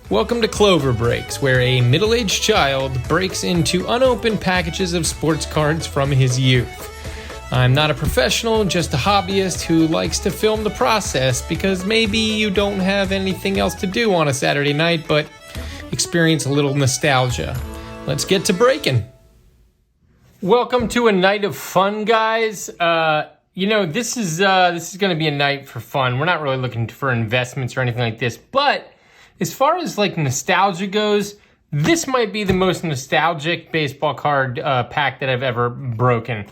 Welcome to Cloverbreaks, where a middle-aged child breaks into unopened packages of sports cards from his youth. I'm not a professional, just a hobbyist who likes to film the process because maybe you don't have anything else to do on a Saturday night, but experience a little nostalgia. Let's get to breaking. Welcome to a night of fun, guys. This is going to be a night for fun. We're not really looking for investments or anything like this, but as far as like nostalgia goes, this might be the most nostalgic baseball card pack that I've ever broken.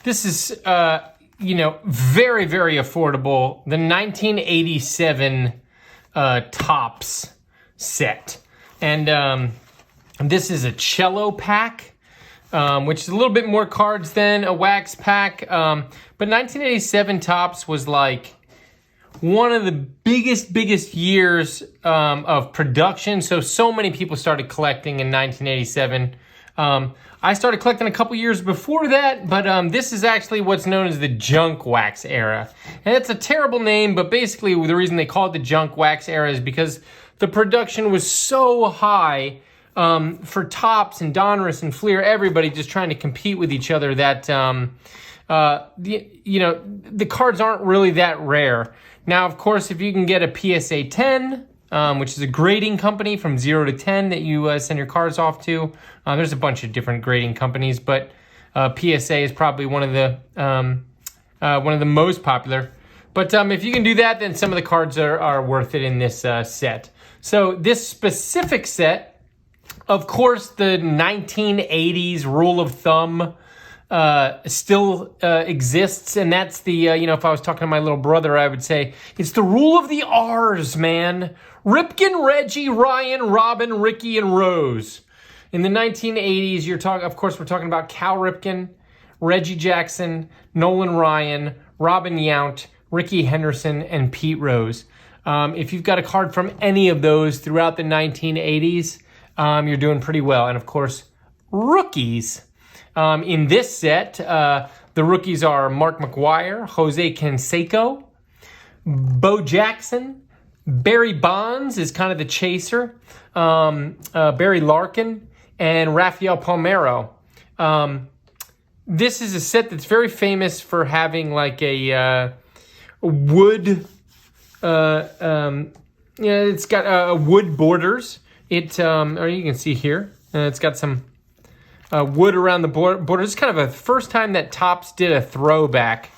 This is, very, very affordable. The 1987 Topps set. And this is a Cello Pack, which is a little bit more cards than a wax pack. But 1987 Topps was like one of the biggest years of production. So many people started collecting in 1987. I started collecting a couple years before that, but this is actually what's known as the junk wax era. And it's a terrible name, but basically the reason they call it the junk wax era is because the production was so high for Topps and Donruss and Fleer, everybody just trying to compete with each other, that the cards aren't really that rare. Now, of course, if you can get a PSA 10, which is a grading company from 0 to 10 that you send your cards off to, there's a bunch of different grading companies, but PSA is probably one of the most popular. But if you can do that, then some of the cards are worth it in this set. So this specific set, of course, the 1980s rule of thumb still exists, and that's the, if I was talking to my little brother, I would say, it's the rule of the R's, man. Ripken, Reggie, Ryan, Robin, Ricky, and Rose. In the 1980s, we're talking about Cal Ripken, Reggie Jackson, Nolan Ryan, Robin Yount, Ricky Henderson, and Pete Rose. If you've got a card from any of those throughout the 1980s, you're doing pretty well. And of course, rookies. In this set, the rookies are Mark Mcguire, Jose Canseco, Bo Jackson, Barry Bonds is kind of the chaser, Barry Larkin, and Rafael Pomero. This is a set that's very famous for having like a wood, it's got wood borders. Or you can see here, it's got some wood around the border. It's kind of a first time that Topps did a throwback.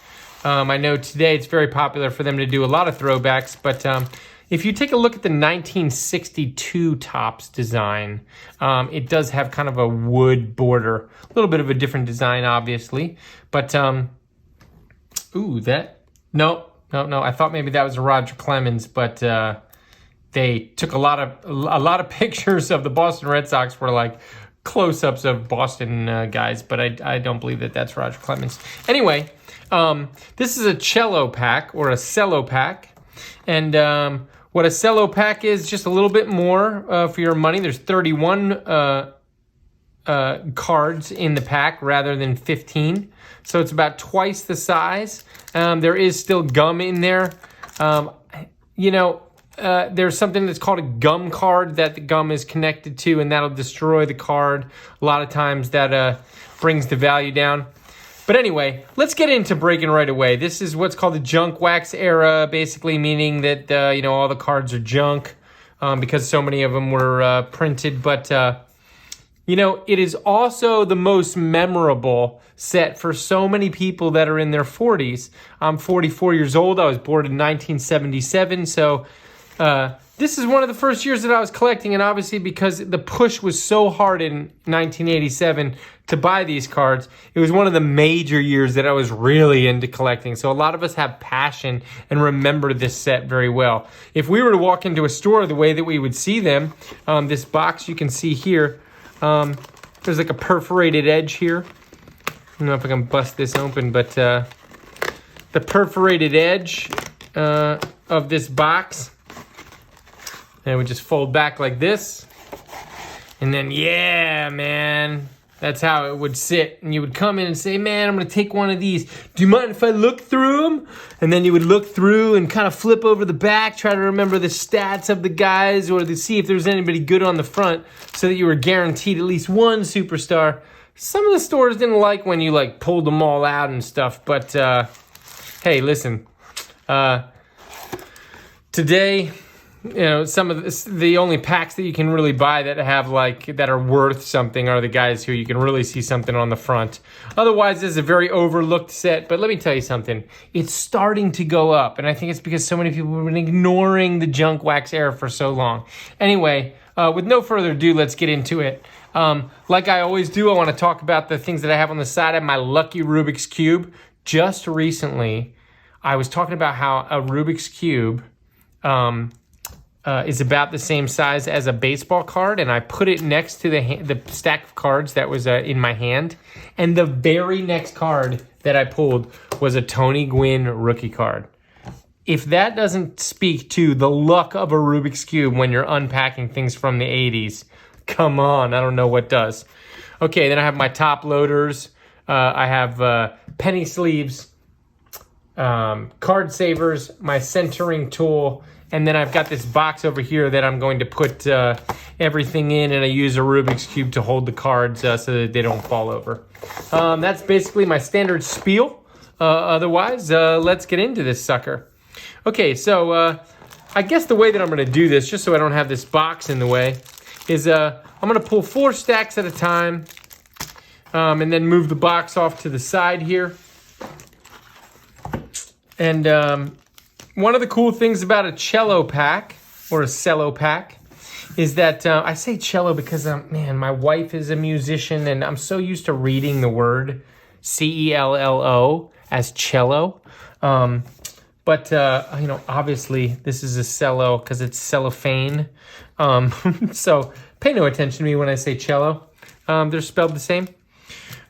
I know today it's very popular for them to do a lot of throwbacks, but if you take a look at the 1962 Topps design, it does have kind of a wood border. A little bit of a different design, obviously. But, no. I thought maybe that was a Roger Clemens, but they took a lot of pictures of the Boston Red Sox were like close-ups of Boston guys, but I don't believe that that's Roger Clemens. Anyway, this is a Cello Pack or a Cello Pack, and what a Cello Pack is, just a little bit more for your money. There's 31 cards in the pack rather than 15, so it's about twice the size. There is still gum in there. There's something that's called a gum card that the gum is connected to, and that'll destroy the card. A lot of times that brings the value down. But anyway, let's get into breaking right away. This is what's called the junk wax era, basically meaning that, all the cards are junk because so many of them were printed. But, it is also the most memorable set for so many people that are in their 40s. I'm 44 years old. I was born in 1977, so this is one of the first years that I was collecting, and obviously because the push was so hard in 1987 to buy these cards, it was one of the major years that I was really into collecting. So a lot of us have passion and remember this set very well. If we were to walk into a store, the way that we would see them, this box you can see here, there's like a perforated edge here. I don't know if I can bust this open, but the perforated edge of this box, and it would just fold back like this. And then, yeah, man, That's how it would sit. And you would come in and say, man, I'm going to take one of these. Do you mind if I look through them? And then you would look through and kind of flip over the back, try to remember the stats of the guys or to see if there's anybody good on the front so that you were guaranteed at least one superstar. Some of the stores didn't like when you like pulled them all out and stuff. But hey, listen, today, you know, some of the only packs that you can really buy that have that are worth something are the guys who you can really see something on the front. Otherwise, this is a very overlooked set. But let me tell you something. It's starting to go up. And I think it's because so many people have been ignoring the junk wax era for so long. Anyway, with no further ado, let's get into it. Like I always do, I want to talk about the things that I have on the side of my lucky Rubik's Cube. Just recently, I was talking about how a Rubik's Cube is about the same size as a baseball card, and I put it next to the stack of cards that was in my hand, and the very next card that I pulled was a Tony Gwynn rookie card. If that doesn't speak to the luck of a Rubik's Cube when you're unpacking things from the 80s, come on, I don't know what does. Okay, then I have my top loaders. I have penny sleeves, card savers, my centering tool, and then I've got this box over here that I'm going to put everything in, and I use a Rubik's Cube to hold the cards so that they don't fall over. That's basically my standard spiel. Otherwise, let's get into this sucker. Okay, so I guess the way that I'm going to do this, just so I don't have this box in the way, is I'm going to pull 4 stacks at a time and then move the box off to the side here. And one of the cool things about a cello pack, or a cello pack, is that I say cello because, man, my wife is a musician, and I'm so used to reading the word C-E-L-L-O as cello. But, you know, obviously this is a cello because it's cellophane. So pay no attention to me when I say cello. They're spelled the same.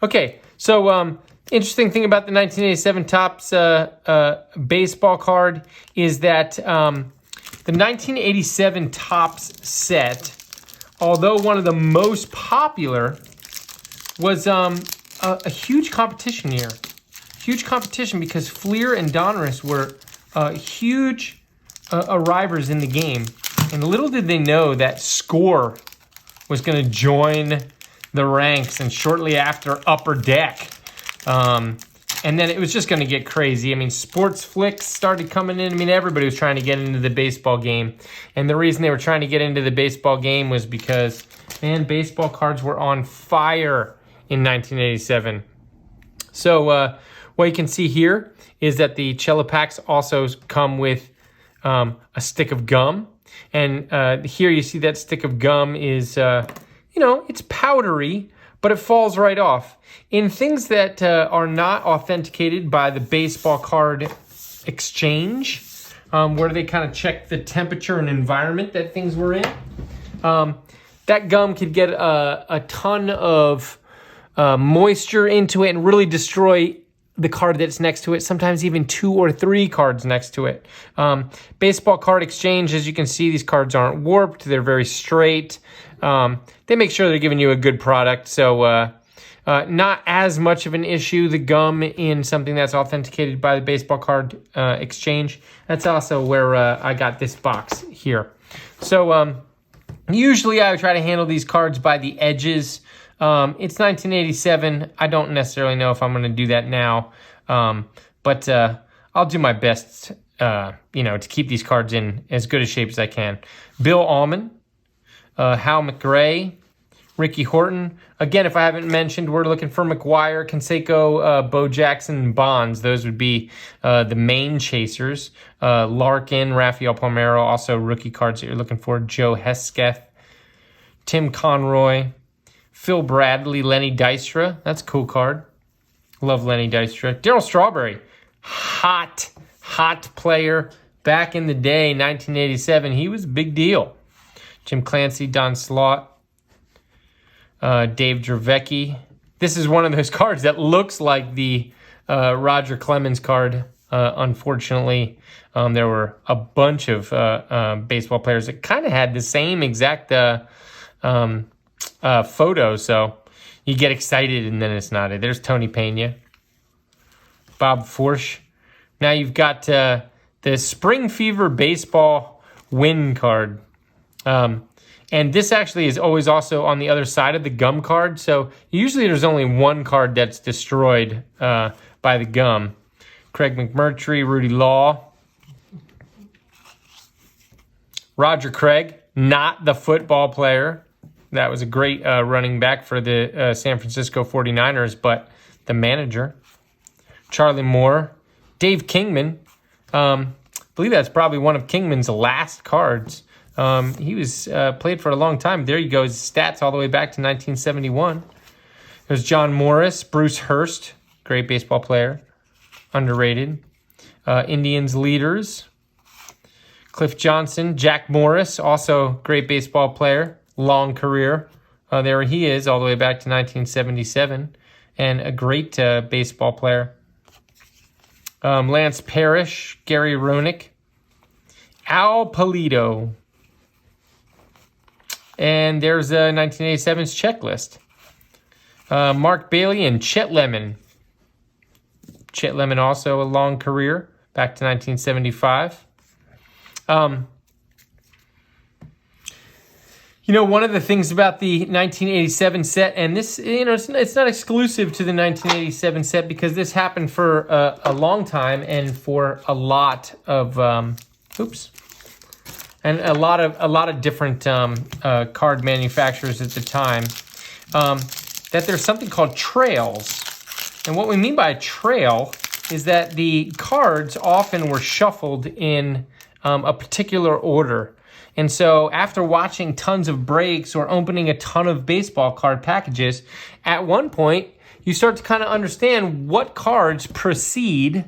Okay, so interesting thing about the 1987 Topps baseball card is that the 1987 Topps set, although one of the most popular, was a huge competition year. Huge competition because Fleer and Donruss were huge arrivers in the game. And little did they know that Score was going to join the ranks, and shortly after Upper Deck. And then it was just going to get crazy. I mean, sports flicks started coming in. I mean, everybody was trying to get into the baseball game. And the reason they were trying to get into the baseball game was because, man, baseball cards were on fire in 1987. So what you can see here is that the cello packs also come with a stick of gum. And here you see that stick of gum is, you know, it's powdery, but it falls right off. In things that are not authenticated by the baseball card exchange, where they kind of check the temperature and environment that things were in, that gum could get a ton of moisture into it and really destroy the card that's next to it, sometimes even 2 or 3 cards next to it. Baseball card exchange, as you can see, these cards aren't warped. They're very straight. They make sure they're giving you a good product. So not as much of an issue, the gum in something that's authenticated by the baseball card exchange. That's also where I got this box here. So usually I would try to handle these cards by the edges. It's 1987. I don't necessarily know if I'm going to do that now. But I'll do my best, you know, to keep these cards in as good a shape as I can. Bill Allman, Hal McRae, Ricky Horton. Again, if I haven't mentioned, we're looking for Mcguire, Canseco, Bo Jackson, and Bonds. Those would be the main chasers. Larkin, Rafael Pomero, also rookie cards that you're looking for. Joe Hesketh, Tim Conroy, Phil Bradley, Lenny Dystra. That's a cool card. Love Lenny Dystra. Darryl Strawberry. Hot player. Back in the day, 1987, he was a big deal. Jim Clancy, Don Slaught, Dave Gervecky. This is one of those cards that looks like the Roger Clemens card. Unfortunately, there were a bunch of baseball players that kind of had the same exact photo. So You get excited and then it's not it. There's Tony Pena. Bob Forsch. Now you've got the Spring Fever Baseball win card. And this actually is always also on the other side of the gum card. So usually there's only one card that's destroyed by the gum. Craig McMurtry, Rudy Law. Roger Craig, not the football player. That was a great running back for the San Francisco 49ers, but the manager. Charlie Moore. Dave Kingman. I believe that's probably one of Kingman's last cards. He was played for a long time. There you go. His stats all the way back to 1971. There's John Morris, Bruce Hurst, great baseball player, underrated. Indians leaders. Cliff Johnson, Jack Morris, also great baseball player, long career. There he is all the way back to 1977, and a great baseball player. Lance Parrish, Gary Roenick, Al Polito. And there's a 1987's checklist. Mark Bailey and Chet Lemon. Chet Lemon also a long career, back to 1975. One of the things about the 1987 set, and this, it's not exclusive to the 1987 set because this happened for a long time and for a lot of, and a lot of different card manufacturers at the time, that there's something called trails. And what we mean by a trail is that the cards often were shuffled in a particular order. And so after watching tons of breaks or opening a ton of baseball card packages, at one point, you start to kind of understand what cards precede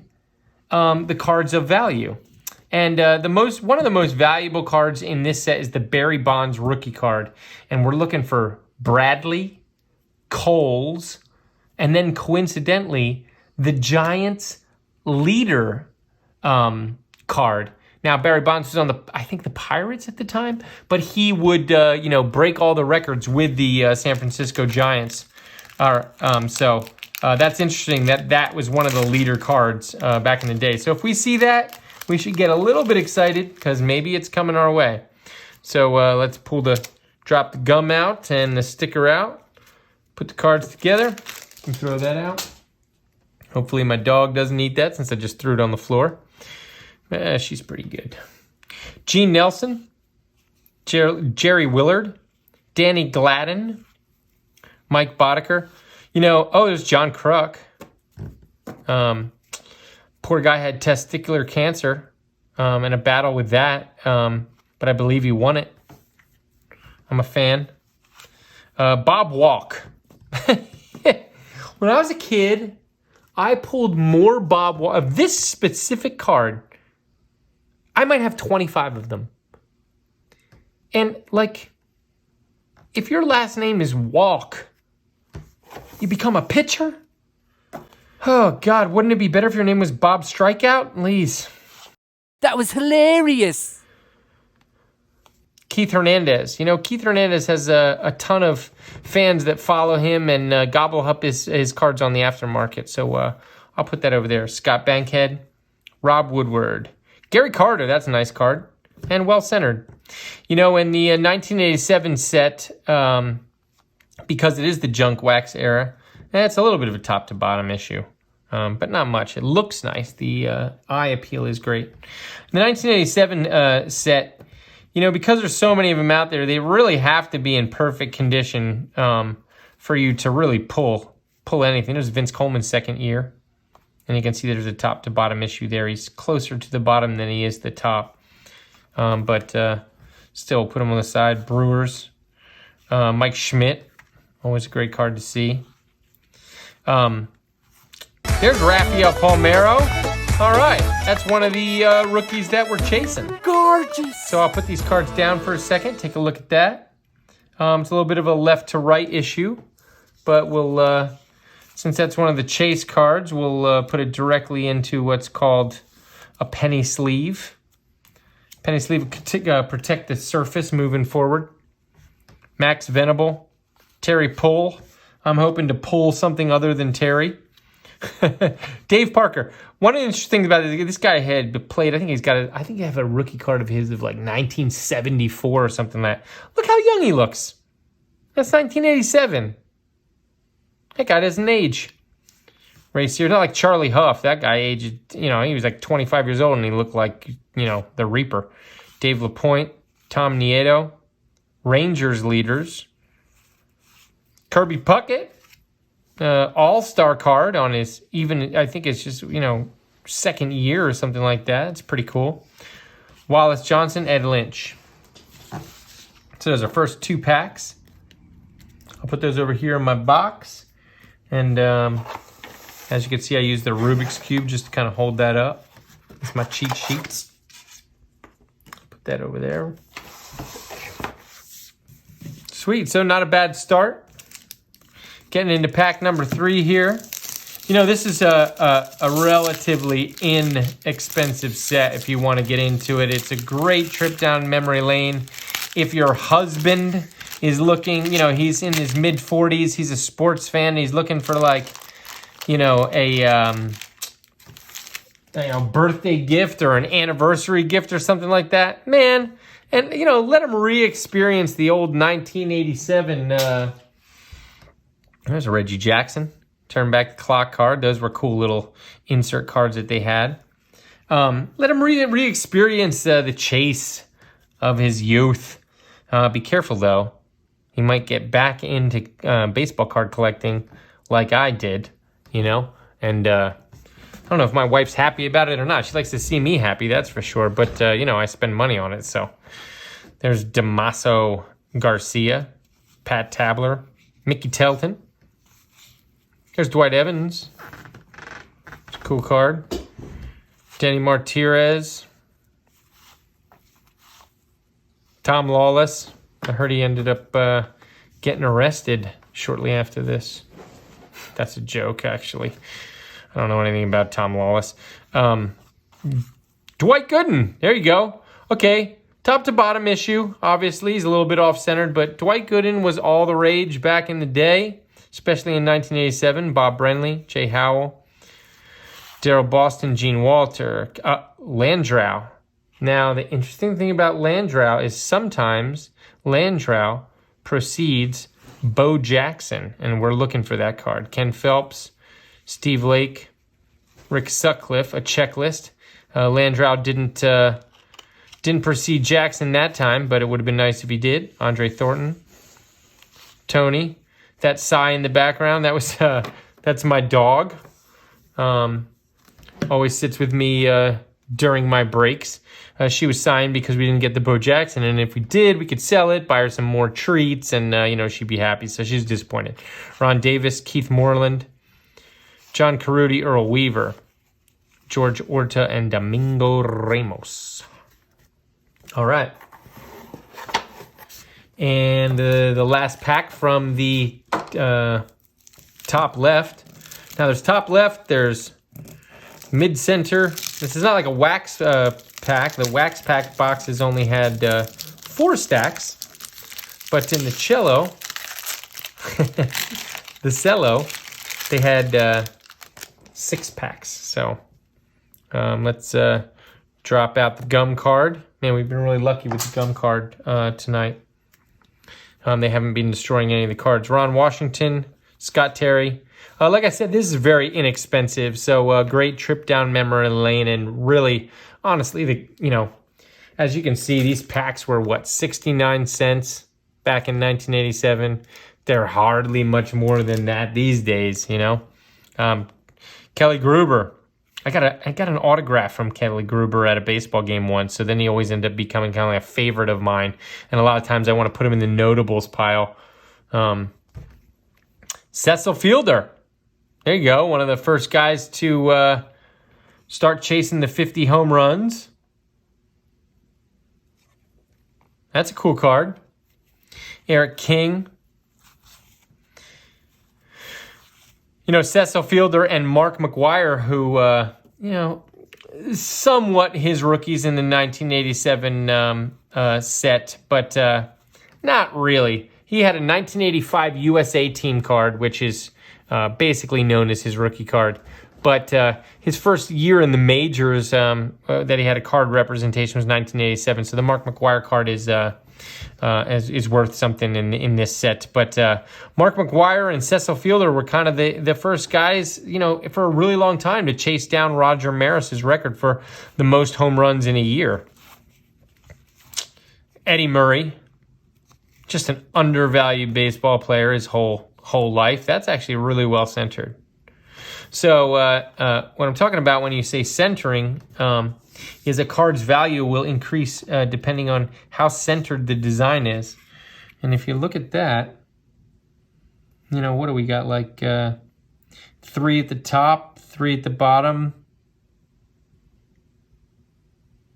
the cards of value. And one of the most valuable cards in this set is the Barry Bonds rookie card. And we're looking for Bradley, Coles, and then coincidentally, the Giants leader card. Now, Barry Bonds was on the Pirates at the time, but he would, break all the records with the San Francisco Giants. So that's interesting that was one of the leader cards back in the day. So if we see that, we should get a little bit excited because maybe it's coming our way. So let's drop the gum out and the sticker out, put the cards together, and throw that out. Hopefully my dog doesn't eat that since I just threw it on the floor. She's pretty good. Gene Nelson, Jerry Willard, Danny Gladden, Mike Boddicker. There's John Kruk. Poor guy had testicular cancer and a battle with that, but I believe he won it. I'm a fan. Bob Walk. When I was a kid, I pulled more Bob Walk of this specific card. I might have 25 of them. And, if your last name is Walk, you become a pitcher? Oh, God, wouldn't it be better if your name was Bob Strikeout? Please. That was hilarious. Keith Hernandez. Keith Hernandez has a ton of fans that follow him and gobble up his cards on the aftermarket. So I'll put that over there. Scott Bankhead, Rob Woodward. Gary Carter, that's a nice card, and well-centered. In the 1987 set, because it is the junk wax era, it's a little bit of a top-to-bottom issue, but not much. It looks nice. The eye appeal is great. The 1987 set, because there's so many of them out there, they really have to be in perfect condition for you to really pull anything. There's Vince Coleman's second year. And you can see there's a top-to-bottom issue there. He's closer to the bottom than he is the top. But still, put him on the side. Brewers. Mike Schmidt. Always a great card to see. There's Rafael Pomero. All right. That's one of the rookies that we're chasing. Gorgeous. So I'll put these cards down for a second. Take a look at that. It's a little bit of a left-to-right issue. But we'll... Since that's one of the chase cards, we'll put it directly into what's called a penny sleeve. Penny sleeve will protect the surface moving forward. Max Venable, Terry Pohl, I'm hoping to pull something other than Terry. Dave Parker. One of the interesting things about this guy had played, I think I have a rookie card of his of like 1974 or something like that. Look how young he looks. That's 1987. That guy doesn't age. Race here, not like Charlie Huff. That guy aged, he was like 25 years old and he looked like, the Reaper. Dave LaPointe, Tom Nieto, Rangers leaders. Kirby Puckett, all-star card on his I think it's just, second year or something like that. It's pretty cool. Wallace Johnson, Ed Lynch. So those are first 2 packs. I'll put those over here in my box. And as you can see, I use the Rubik's Cube just to kind of hold that up. It's my cheat sheets. Put that over there. Sweet, so not a bad start. Getting into pack number 3 here. This is a relatively inexpensive set if you want to get into it. It's a great trip down memory lane. If your husband is looking, he's in his mid-40s, he's a sports fan, he's looking for a birthday gift or an anniversary gift or something like that, man. And, let him re-experience the old 1987, there's a Reggie Jackson. Turn back the clock card. Those were cool little insert cards that they had. Let him re-experience the chase of his youth. Be careful, though. He might get back into baseball card collecting like I did, And I don't know if my wife's happy about it or not. She likes to see me happy, that's for sure. But, I spend money on it. So there's Damaso Garcia, Pat Tabler, Mickey Telton. There's Dwight Evans. It's a cool card. Denny Martirez. Tom Lawless. I heard he ended up getting arrested shortly after this. That's a joke, actually. I don't know anything about Tom Lawless. Dwight Gooden. There you go. Okay, top to bottom issue. Obviously, he's a little bit off-centered, but Dwight Gooden was all the rage back in the day, especially in 1987. Bob Brenly, Jay Howell, Daryl Boston, Gene Walter, Landrau. Now, the interesting thing about Landrau is sometimes Landrau precedes Bo Jackson, and we're looking for that card. Ken Phelps, Steve Lake, Rick Sutcliffe, a checklist. Landrau didn't precede Jackson that time, but it would have been nice if he did. Andre Thornton, Tony, that sigh in the background, that's my dog. Always sits with me during my breaks. She was signed because we didn't get the Bo Jackson, and if we did, we could sell it, buy her some more treats, and she'd be happy. So she's disappointed. Ron Davis, Keith Moreland, John Caruti, Earl Weaver, George Orta, and Domingo Ramos. All right. And the last pack from the top left. Now there's top left, there's mid-center. This is not like a wax pack. The wax pack boxes only had 4 stacks. But in the cello, they had 6 packs. So let's drop out the gum card. Man, we've been really lucky with the gum card tonight. They haven't been destroying any of the cards. Ron Washington, Scott Terry. Like I said, this is very inexpensive, so great trip down memory lane, and really, honestly, as you can see, these packs were, 69 cents back in 1987. They're hardly much more than that these days, Kelly Gruber. I got an autograph from Kelly Gruber at a baseball game once, so then he always ended up becoming kind of like a favorite of mine, and a lot of times I want to put him in the notables pile. Cecil Fielder. There you go. One of the first guys to start chasing the 50 home runs. That's a cool card. Eric King. Cecil Fielder and Mark Mcguire, who, somewhat his rookies in the 1987 set, but not really. he had a 1985 USA team card, which is basically known as his rookie card. But his first year in the majors that he had a card representation was 1987. So the Mark Mcguire card is worth something in this set. But Mark Mcguire and Cecil Fielder were kind of the first guys, for a really long time to chase down Roger Maris's record for the most home runs in a year. Eddie Murray, just an undervalued baseball player his whole life. That's actually really well centered. So what I'm talking about when you say centering is a card's value will increase depending on how centered the design is. And if you look at that, what do we got? Like 3 at the top, 3 at the bottom.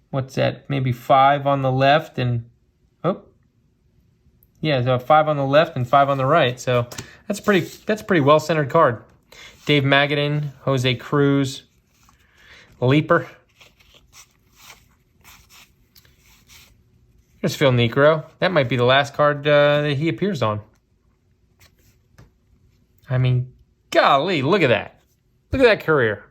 What's that? Maybe 5 on the left and... so 5 on the left and 5 on the right. So that's a pretty well-centered card. Dave Magadan, Jose Cruz, Leaper. Here's Phil Niekro. That might be the last card that he appears on. I mean, golly, look at that. Look at that career.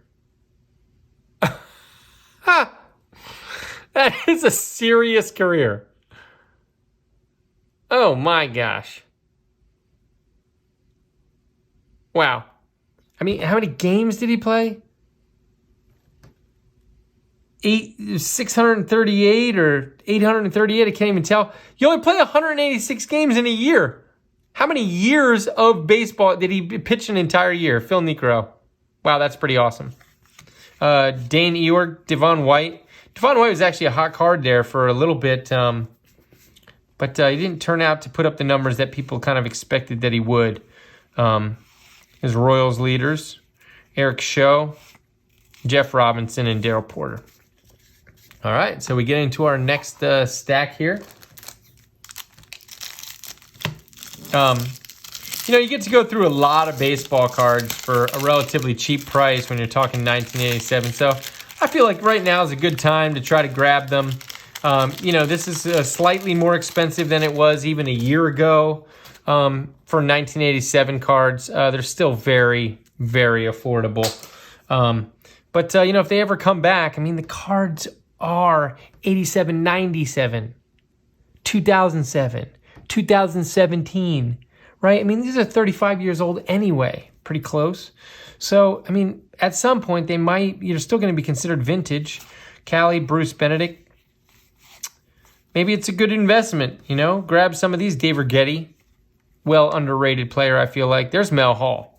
That is a serious career. Oh my gosh. Wow. I mean, how many games did he play? 638 or 838, I can't even tell. You only play 186 games in a year. How many years of baseball did he pitch an entire year? Phil Niekro. Wow, that's pretty awesome. Dane Ewing, Devon White. Devon White was actually a hot card there for a little bit, but he didn't turn out to put up the numbers that people kind of expected that he would. His Royals leaders, Eric Show, Jeff Robinson, and Darryl Porter. All right, so we get into our next stack here. You get to go through a lot of baseball cards for a relatively cheap price when you're talking 1987. So I feel like right now is a good time to try to grab them. This is slightly more expensive than it was even a year ago. For 1987 cards, they're still very, very affordable. But if they ever come back, I mean, the cards are 87, 97, 2007, 2017, right? I mean, these are 35 years old anyway, pretty close. So, I mean, at some point, you're still going to be considered vintage. Cali, Bruce Benedict. Maybe it's a good investment, grab some of these. Dave Reggie. Well underrated player, I feel like. There's Mel Hall.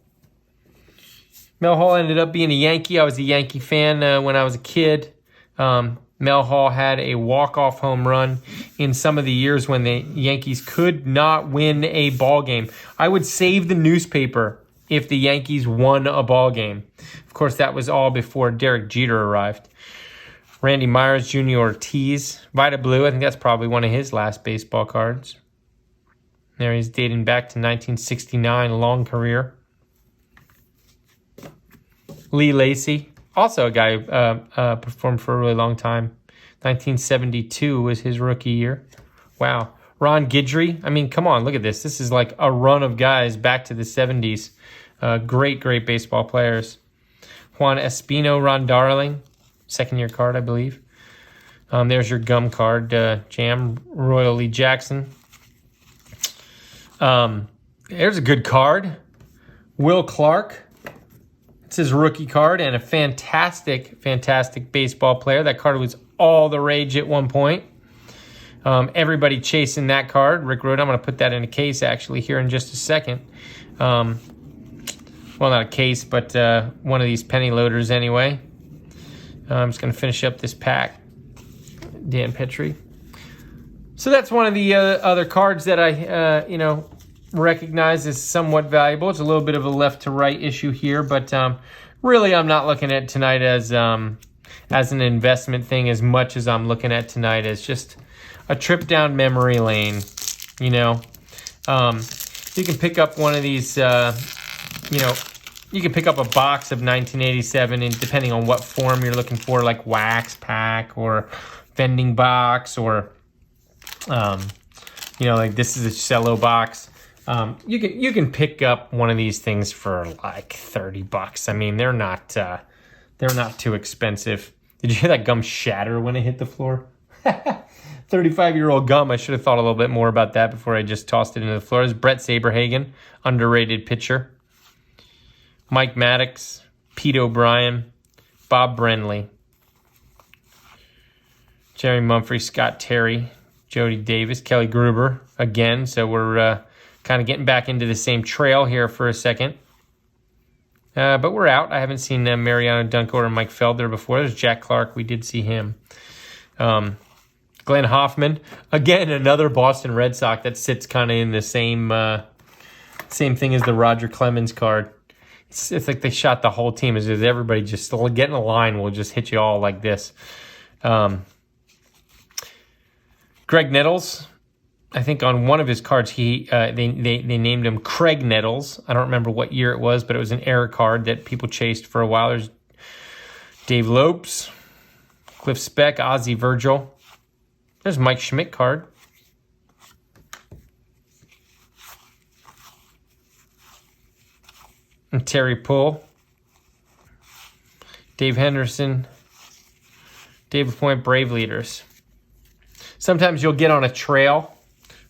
Mel Hall ended up being a Yankee. I was a Yankee fan when I was a kid. Mel Hall had a walk-off home run in some of the years when the Yankees could not win a ball game. I would save the newspaper if the Yankees won a ball game. Of course, that was all before Derek Jeter arrived. Randy Myers, Junior Ortiz. Vita Blue, I think that's probably one of his last baseball cards. There he's dating back to 1969, a long career. Lee Lacy, also a guy who performed for a really long time. 1972 was his rookie year. Wow. Ron Guidry, I mean, come on, look at this. This is like a run of guys back to the 70s. Great baseball players. Juan Espino, Ron Darling, second-year card, I believe. There's your gum card, Jam, Royal Lee Jackson. There's a good card. Will Clark. It's his rookie card and a fantastic baseball player. That card was all the rage at one point. Everybody chasing that card. Rick Rude, I'm going to put that in a case actually here in just a second. Well, not a case, but one of these penny loaders anyway. I'm just going to finish up this pack. Dan Petrie. So that's one of the other cards that I, recognize as somewhat valuable. It's a little bit of a left to right issue here, but really I'm not looking at tonight as an investment thing as much as I'm looking at tonight as just a trip down memory lane. You can pick up one of these, you can pick up a box of 1987, and depending on what form you're looking for, like wax pack or vending box or like this is a cello box. You can pick up one of these things for like $30. I mean, they're not too expensive. Did you hear that gum shatter when it hit the floor? 35-year-old gum. I should have thought a little bit more about that before I just tossed it into the floor. This is Brett Saberhagen, underrated pitcher. Mike Maddox, Pete O'Brien, Bob Brenly, Jerry Mumphrey, Scott Terry, Jody Davis, Kelly Gruber again. So we're kind of getting back into the same trail here for a second. But we're out. I haven't seen Mariano Dunco or Mike Felder before. There's Jack Clark. We did see him. Glenn Hoffman. Again, another Boston Red Sox that sits kind of in the same thing as the Roger Clemens card. It's like they shot the whole team. As everybody just get in a line. We'll just hit you all like this. Greg Nettles. I think on one of his cards, they named him Craig Nettles. I don't remember what year it was, but it was an error card that people chased for a while. There's Dave Lopes, Cliff Speck, Ozzie Virgil. There's Mike Schmidt card. And Terry Pull. Dave Henderson. David Point, Brave Leaders. Sometimes you'll get on a trail,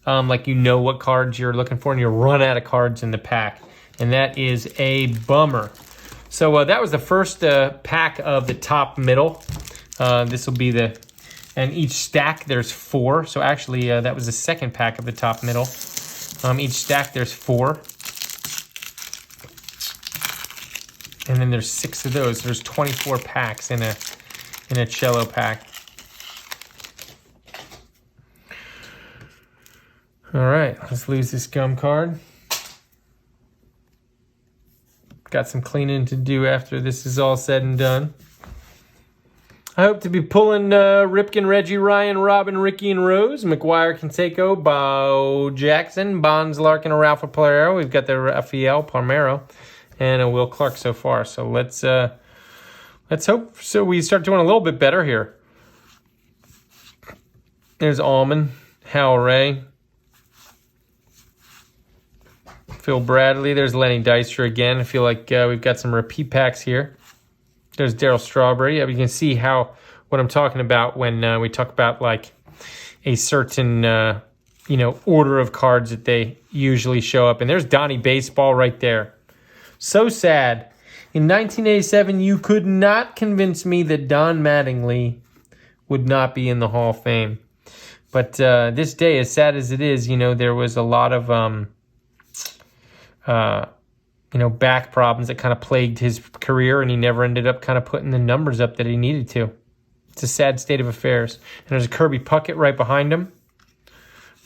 like you know what cards you're looking for, and you'll run out of cards in the pack. And that is a bummer. So that was the first pack of the top middle. This will be and each stack there's 4. So actually that was the second pack of the top middle. Each stack there's 4. And then there's 6 of those. There's 24 packs in a cello pack. All right, let's lose this gum card. Got some cleaning to do after this is all said and done. I hope to be pulling Ripken, Reggie, Ryan, Robin, Ricky, and Rose, Mcguire, Canseco, Bo Jackson, Bonds, Larkin, and Rafael Pomero. We've got the Rafael Pomero and a Will Clark so far. So let's hope so we start doing a little bit better here. There's Allman, Hal Ray, Phil Bradley. There's Lenny Dykstra again. I feel like we've got some repeat packs here. There's Darryl Strawberry. You can see what I'm talking about when we talk about like a certain order of cards that they usually show up. And there's Donnie Baseball right there. So sad. In 1987, you could not convince me that Don Mattingly would not be in the Hall of Fame. But this day, as sad as it is, there was a lot of back problems that kind of plagued his career, and he never ended up kind of putting the numbers up that he needed to. It's a sad state of affairs. And there's a Kirby Puckett right behind him.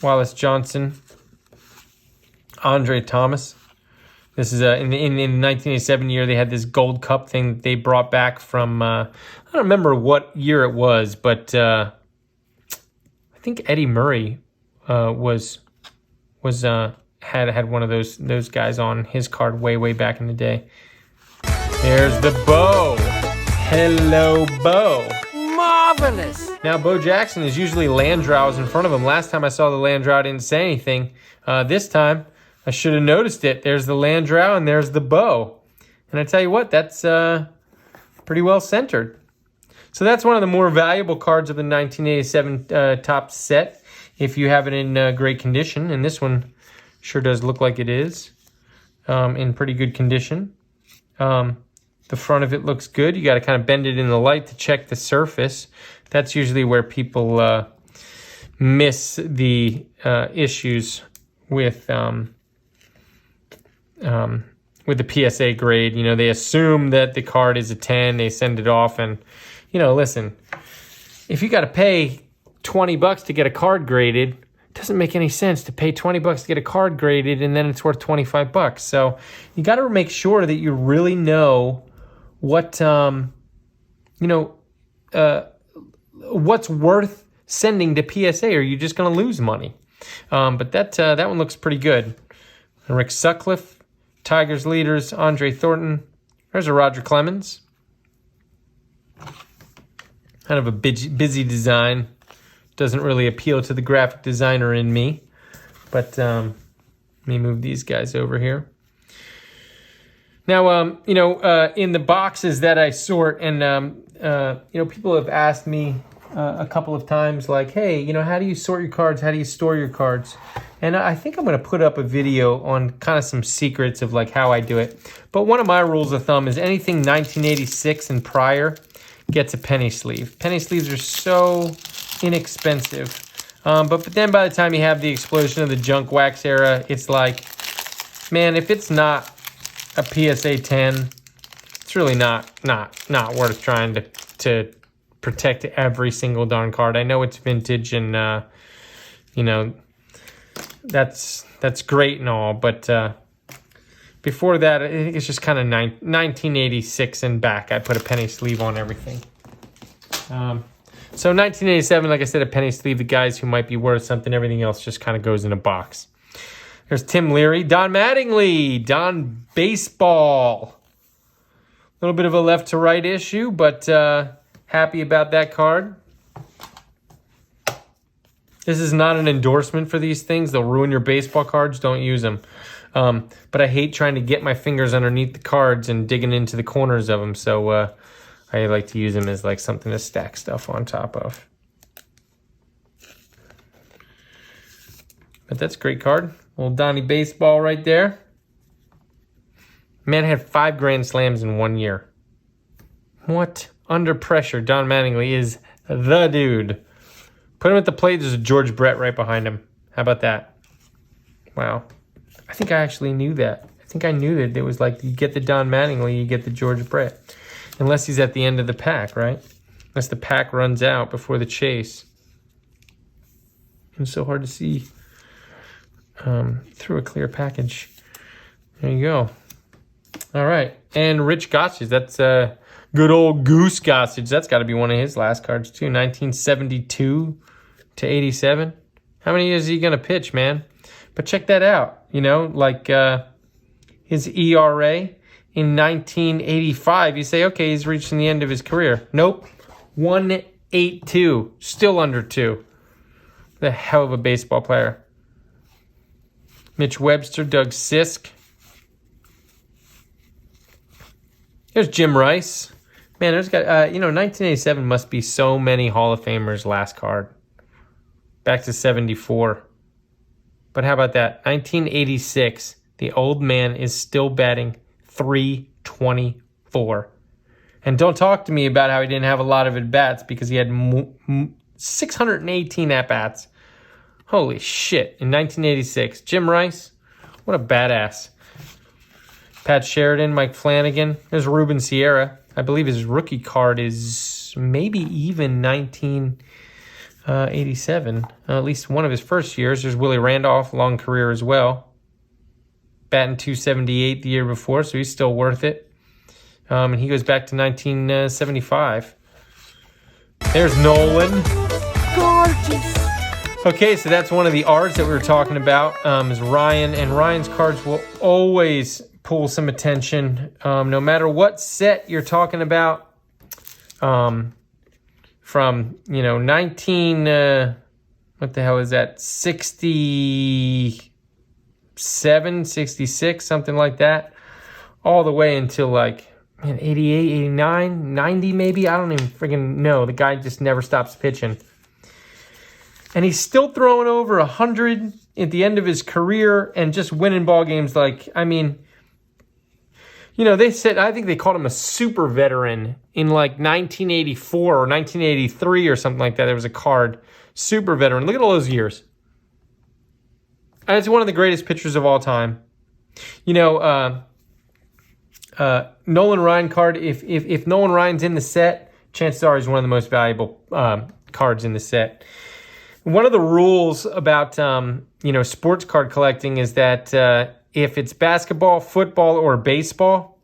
Wallace Johnson. Andre Thomas. This is in the 1987 year, they had this Gold Cup thing that they brought back from, I don't remember what year it was, but I think Eddie Murray had one of those guys on his card way back in the day. There's the Bo. Hello, Bo. Marvelous. Now, Bo Jackson is usually Landrau's in front of him. Last time I saw the Landrau, I didn't say anything. This time, I should have noticed it. There's the Landrau and there's the Bo. And I tell you what, that's pretty well centered. So that's one of the more valuable cards of the 1987 top set, if you have it in great condition. And this one sure does look like it is in pretty good condition. The front of it looks good. You got to kind of bend it in the light to check the surface. That's usually where people miss the issues with the PSA grade. They assume that the card is a 10. They send it off, and listen, if you got to pay $20 to get a card graded, it doesn't make any sense to pay $20 to get a card graded and then it's worth $25. So you got to make sure that you really know what what's worth sending to PSA, or you're just going to lose money. But that one looks pretty good. Rick Sutcliffe, Tigers leaders, Andre Thornton. There's a Roger Clemens. Kind of a busy design. Doesn't really appeal to the graphic designer in me. But let me move these guys over here. Now, in the boxes that I sort, and, people have asked me a couple of times, like, hey, how do you sort your cards? How do you store your cards? And I think I'm going to put up a video on kind of some secrets of, like, how I do it. But one of my rules of thumb is anything 1986 and prior gets a penny sleeve. Penny sleeves are so inexpensive. But then by the time you have the explosion of the junk wax era, it's like, man, if it's not a PSA 10, it's really not worth trying to protect every single darn card. I know it's vintage and that's great and all, but before that, I think it's just kind of 1986 and back. I put a penny sleeve on everything. So 1987, like I said, a penny sleeve. The guys who might be worth something, everything else just kind of goes in a box. There's Tim Leary, Don Mattingly, Don Baseball. A little bit of a left to right issue, but happy about that card. This is not an endorsement for these things. They'll ruin your baseball cards. Don't use them. But I hate trying to get my fingers underneath the cards and digging into the corners of them. So I like to use them as like something to stack stuff on top of. But that's a great card. Old Donnie Baseball right there. Man had 5 Grand Slams in 1 year. What? Under pressure, Don Mattingly is the dude. Put him at the plate. There's a George Brett right behind him. How about that? Wow. I think I actually knew that. I think I knew that it was like you get the Don Mattingly, you get the George Brett. Unless he's at the end of the pack, right? Unless the pack runs out before the chase. It's so hard to see through a clear package. There you go. All right. And Rich Gossage. That's good old Goose Gossage. That's got to be one of his last cards, too. 1972 to 87. How many years is he going to pitch, man? But check that out. His ERA in 1985. You say, okay, he's reaching the end of his career. Nope. 1.82. Still under 2. The hell of a baseball player. Mitch Webster, Doug Sisk. Here's Jim Rice. Man, there's got, 1987 must be so many Hall of Famers last card. Back to 74. But how about that? 1986, the old man is still batting .324. And don't talk to me about how he didn't have a lot of at-bats because he had 618 at-bats. Holy shit. In 1986, Jim Rice, what a badass. Pat Sheridan, Mike Flanagan. There's Ruben Sierra. I believe his rookie card is maybe even 1987. At least one of his first years. There's Willie Randolph, long career as well. Batting .278 the year before, so he's still worth it. And he goes back to 1975. There's Nolan. Gorgeous. Okay, so that's one of the R's that we were talking about, is Ryan. And Ryan's cards will always pull some attention, no matter what set you're talking about. From, 19, what the hell is that? 67, 66, something like that. All the way until 88, 89, 90 maybe. I don't even freaking know. The guy just never stops pitching. And he's still throwing over 100 at the end of his career and just winning ball games. They said, I think they called him a super veteran in 1984 or 1983 or something like that. There was a card, super veteran. Look at all those years. And it's one of the greatest pitchers of all time. Nolan Ryan card, if Nolan Ryan's in the set, chances are he's one of the most valuable cards in the set. One of the rules about, sports card collecting is that if it's basketball, football, or baseball,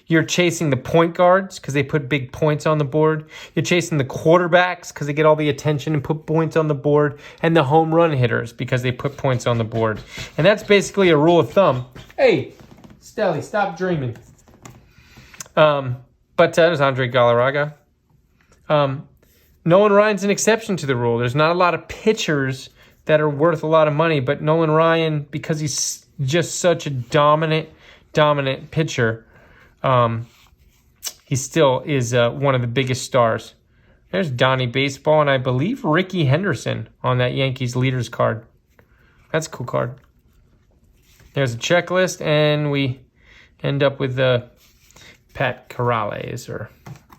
you're chasing the point guards because they put big points on the board. You're chasing the quarterbacks because they get all the attention and put points on the board. And the home run hitters because they put points on the board. And that's basically a rule of thumb. Hey, Stelly, stop dreaming. But there's Andre Galarraga. Nolan Ryan's an exception to the rule. There's not a lot of pitchers that are worth a lot of money. But Nolan Ryan, because he's just such a dominant pitcher, he still is one of the biggest stars. There's Donnie Baseball, and I believe Ricky Henderson on that Yankees leaders card. That's a cool card. There's a checklist, and we end up with Pat Corrales, or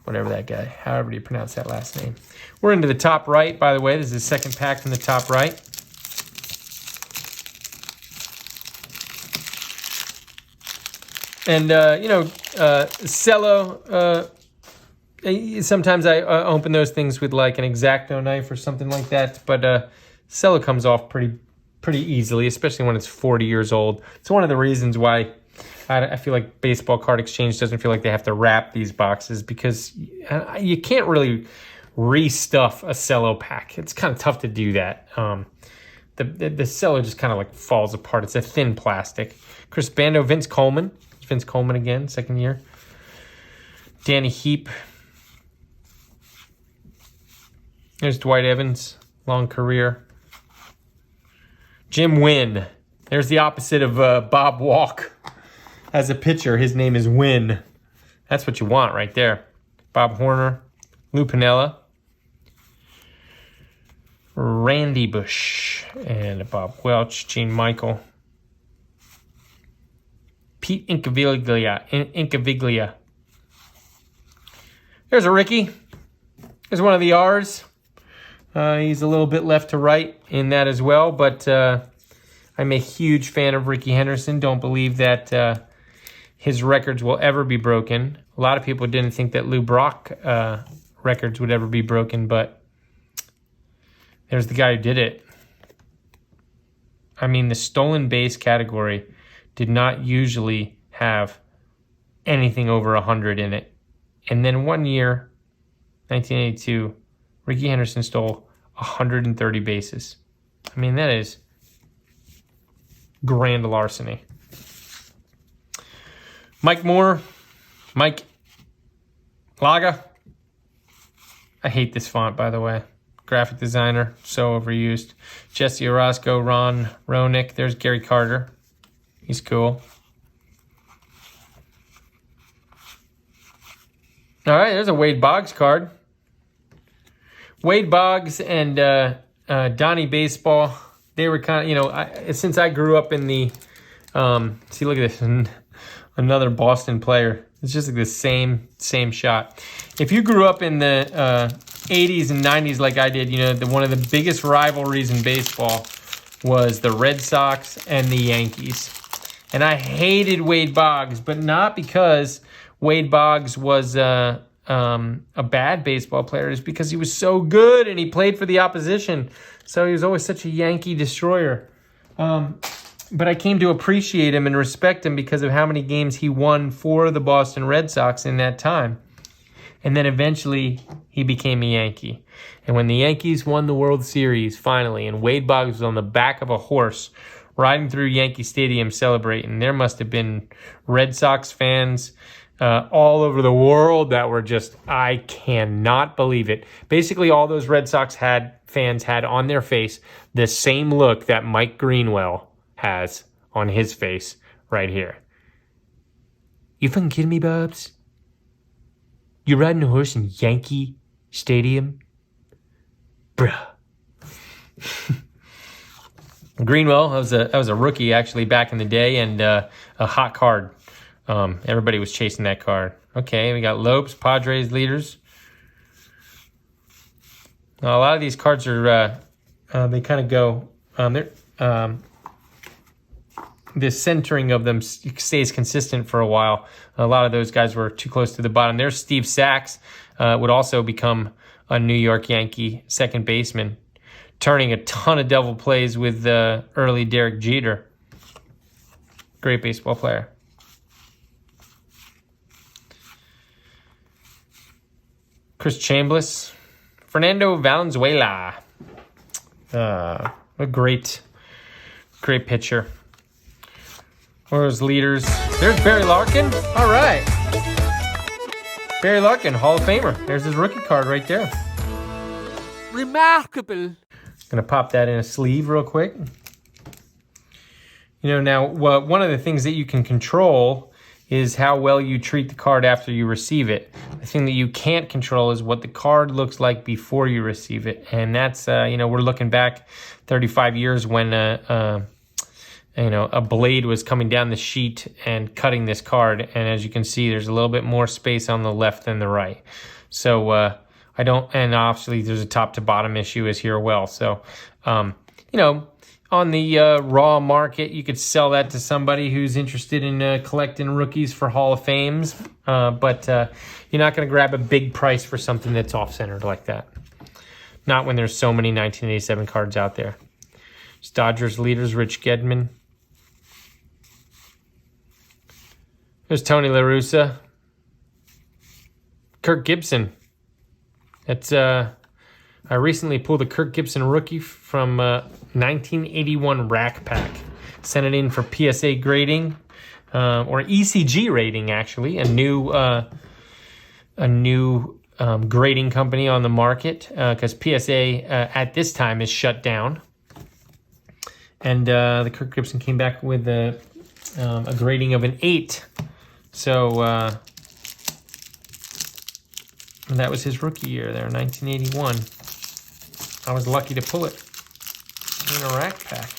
whatever that guy, however you pronounce that last name. We're into the top right, by the way. This is the second pack from the top right. And, Cello, sometimes I open those things with like an X-Acto knife or something like that, but Cello comes off pretty easily, especially when it's 40 years old. It's one of the reasons why I feel like Baseball Card Exchange doesn't feel like they have to wrap these boxes, because you can't really restuff a Cello pack. It's kind of tough to do that. The Cello just kind of like falls apart. It's a thin plastic. Chris Bando, Vince Coleman again, second year. Danny Heap. There's Dwight Evans, long career. Jim Wynn. There's the opposite of Bob Walk. As a pitcher, his name is Wynn. That's what you want right there. Bob Horner, Lou Piniella, Randy Bush, and Bob Welch, Gene Michael, Pete Incaviglia. There's a Ricky. There's one of the R's. He's a little bit left to right in that as well, but I'm a huge fan of Ricky Henderson. Don't believe that his records will ever be broken. A lot of people didn't think that Lou Brock records would ever be broken, but there's the guy who did it. I mean, the stolen base category did not usually have anything over 100 in it. And then one year, 1982, Ricky Henderson stole 130 bases. I mean, that is grand larceny. Mike Moore, Mike Laga. I hate this font, by the way. Graphic designer, so overused. Jesse Orozco, Ron Ronick. There's Gary Carter. He's cool. All right, there's a Wade Boggs card. Wade Boggs and Donnie Baseball, they were kind of, since I grew up in the, see, look at this, another Boston player. It's just like the same shot. If you grew up in the 80s and 90s like I did, one of the biggest rivalries in baseball was the Red Sox and the Yankees. And I hated Wade Boggs, but not because Wade Boggs was a bad baseball player. It's because he was so good and he played for the opposition. So he was always such a Yankee destroyer. But I came to appreciate him and respect him because of how many games he won for the Boston Red Sox in that time. And then eventually he became a Yankee. And when the Yankees won the World Series finally, and Wade Boggs was on the back of a horse riding through Yankee Stadium celebrating, there must have been Red Sox fans all over the world that were just, I cannot believe it. Basically, all those Red Sox fans had on their face the same look that Mike Greenwell has on his face right here. You fucking kidding me, Bubs? You riding a horse in Yankee Stadium? Bruh. Greenwell, that was a rookie actually back in the day, and a hot card. Everybody was chasing that card. Okay, we got Lopes, Padres leaders. Now, a lot of these cards are, they kind of go, the centering of them stays consistent for a while. A lot of those guys were too close to the bottom. There's Steve Sachs, would also become a New York Yankee second baseman, turning a ton of double plays with early Derek Jeter. Great baseball player. Chris Chambliss, Fernando Valenzuela. A great pitcher. Or his leaders. There's Barry Larkin. All right. Barry Larkin, Hall of Famer. There's his rookie card right there. Remarkable. Going to pop that in a sleeve real quick. Now, one of the things that you can control is how well you treat the card after you receive it. The thing that you can't control is what the card looks like before you receive it. And that's, we're looking back 35 years when, a blade was coming down the sheet and cutting this card. And as you can see, there's a little bit more space on the left than the right. So, and obviously there's a top to bottom issue is here well. So, on the raw market, you could sell that to somebody who's interested in collecting rookies for Hall of Fames. But you're not going to grab a big price for something that's off-centered like that. Not when there's so many 1987 cards out there. It's Dodgers leaders, Rich Gedman. There's Tony La Russa. Kirk Gibson. That's I recently pulled a Kirk Gibson rookie from 1981 Rack Pack. Sent it in for PSA grading, or ECG rating, actually. A new grading company on the market, because PSA at this time is shut down. And the Kirk Gibson came back with a grading of an 8. So that was his rookie year there, 1981. I was lucky to pull it in a Rack Pack.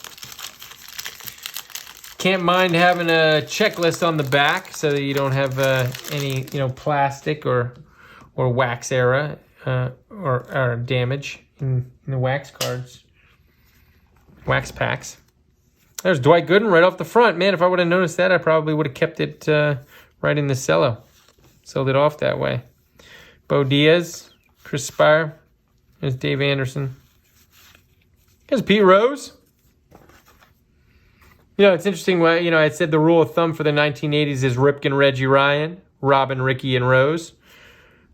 Can't mind having a checklist on the back so that you don't have any plastic or wax era or damage in the wax cards, wax packs. There's Dwight Gooden right off the front. Man, if I would have noticed that, I probably would have kept it right in the cello. Sold it off that way. Bo Diaz, Chris Spire. There's Dave Anderson. Here's Pete Rose. It's interesting. I said the rule of thumb for the 1980s is Ripken, Reggie, Ryan, Robin, Ricky, and Rose,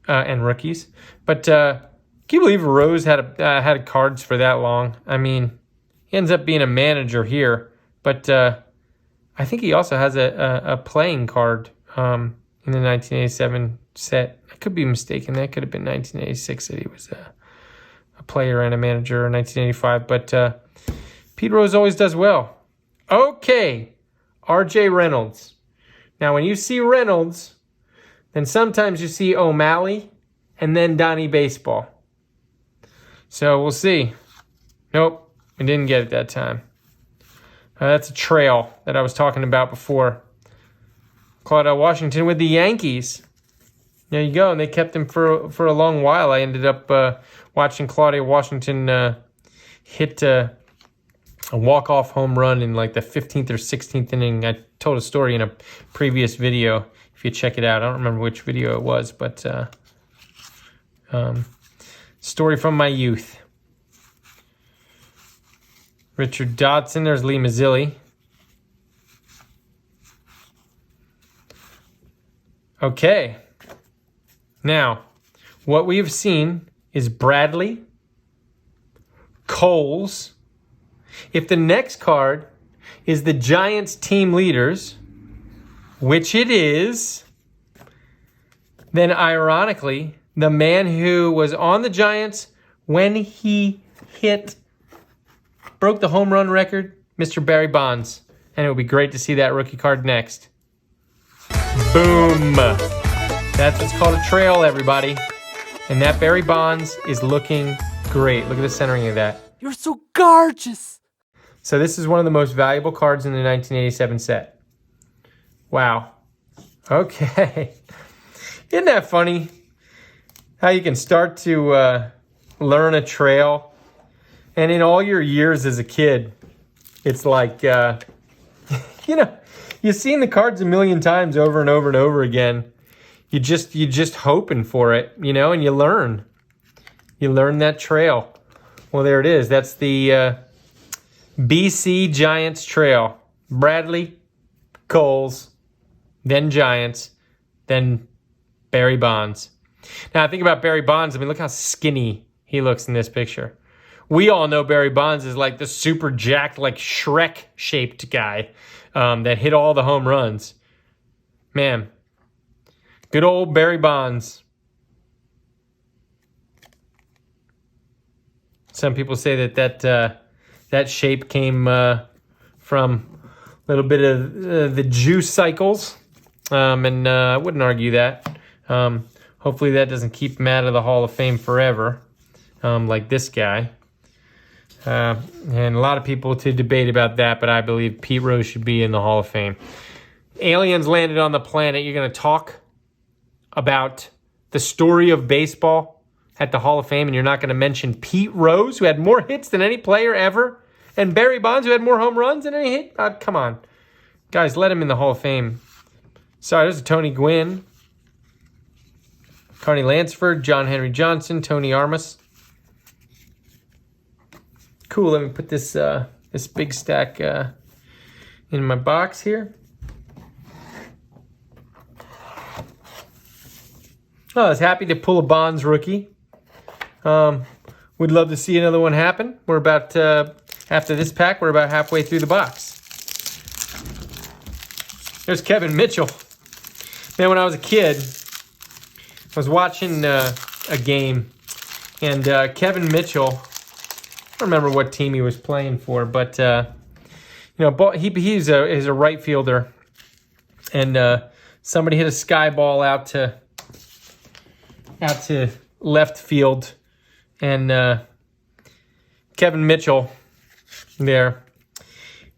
and rookies. But can you believe Rose had cards for that long? I mean, he ends up being a manager here, but I think he also has a playing card in the 1987 set. I could be mistaken. That could have been 1986 that he was a player and a manager in 1985. But Pete Rose always does well. Okay, R.J. Reynolds. Now, when you see Reynolds, then sometimes you see O'Malley and then Donnie Baseball. So we'll see. Nope, we didn't get it that time. That's a trail that I was talking about before. Claudel Washington with the Yankees. There you go, and they kept him for a long while. I ended up watching Claudia Washington hit a walk-off home run in like the 15th or 16th inning. I told a story in a previous video. If you check it out, I don't remember which video it was, but story from my youth. Richard Dotson, there's Lee Mazzilli. Okay. Now, what we have seen is Bradley, Coles. If the next card is the Giants team leaders, which it is, then ironically, the man who was on the Giants when he broke the home run record, Mr. Barry Bonds. And it would be great to see that rookie card next. Boom. That's what's called a trail, everybody. And that Barry Bonds is looking great. Look at the centering of that. You're so gorgeous. So this is one of the most valuable cards in the 1987 set. Wow. Okay. Isn't that funny? How you can start to learn a trail. And in all your years as a kid, it's like, you've seen the cards a million times over and over and over again. You're just hoping for it, and you learn. You learn that trail. Well, there it is. That's the BC Giants trail. Bradley, Coles, then Giants, then Barry Bonds. Now, I think about Barry Bonds. I mean, look how skinny he looks in this picture. We all know Barry Bonds is like the super jacked, like Shrek-shaped guy that hit all the home runs. Man, good old Barry Bonds. Some people say that shape came from a little bit of the juice cycles, and I wouldn't argue that. Hopefully that doesn't keep him out of the Hall of Fame forever, like this guy. And a lot of people to debate about that, but I believe Pete Rose should be in the Hall of Fame. Aliens landed on the planet. You're going to talk about the story of baseball at the Hall of Fame, and you're not going to mention Pete Rose, who had more hits than any player ever, and Barry Bonds, who had more home runs than any hit? Come on. Guys, let him in the Hall of Fame. Sorry, there's Tony Gwynn, Carney Lansford, John Henry Johnson, Tony Armas. Cool, let me put this big stack in my box here. Oh, I was happy to pull a Bonds rookie. Would love to see another one happen. We're about, after this pack, we're about halfway through the box. There's Kevin Mitchell. Man, when I was a kid, I was watching a game, and Kevin Mitchell, I don't remember what team he was playing for, but he's a right fielder, and somebody hit a sky ball out to left field, and Kevin Mitchell there,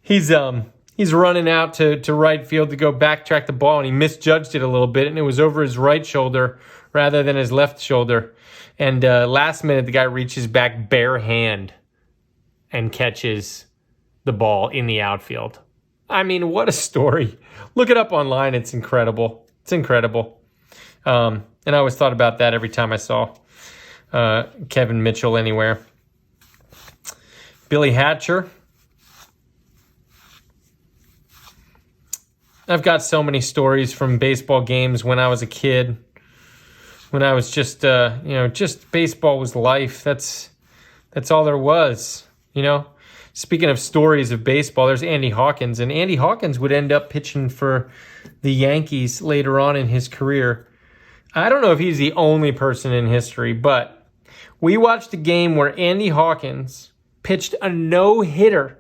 he's running out to right field to go backtrack the ball, and he misjudged it a little bit, and it was over his right shoulder rather than his left shoulder, and last minute the guy reaches back bare hand and catches the ball in the outfield. I mean, what a story. Look it up online. It's incredible. It's incredible. And I always thought about that every time I saw Kevin Mitchell anywhere. Billy Hatcher. I've got so many stories from baseball games when I was a kid. When I was just baseball was life. That's all there was. Speaking of stories of baseball, there's Andy Hawkins, and Andy Hawkins would end up pitching for the Yankees later on in his career. I don't know if he's the only person in history, but we watched a game where Andy Hawkins pitched a no-hitter.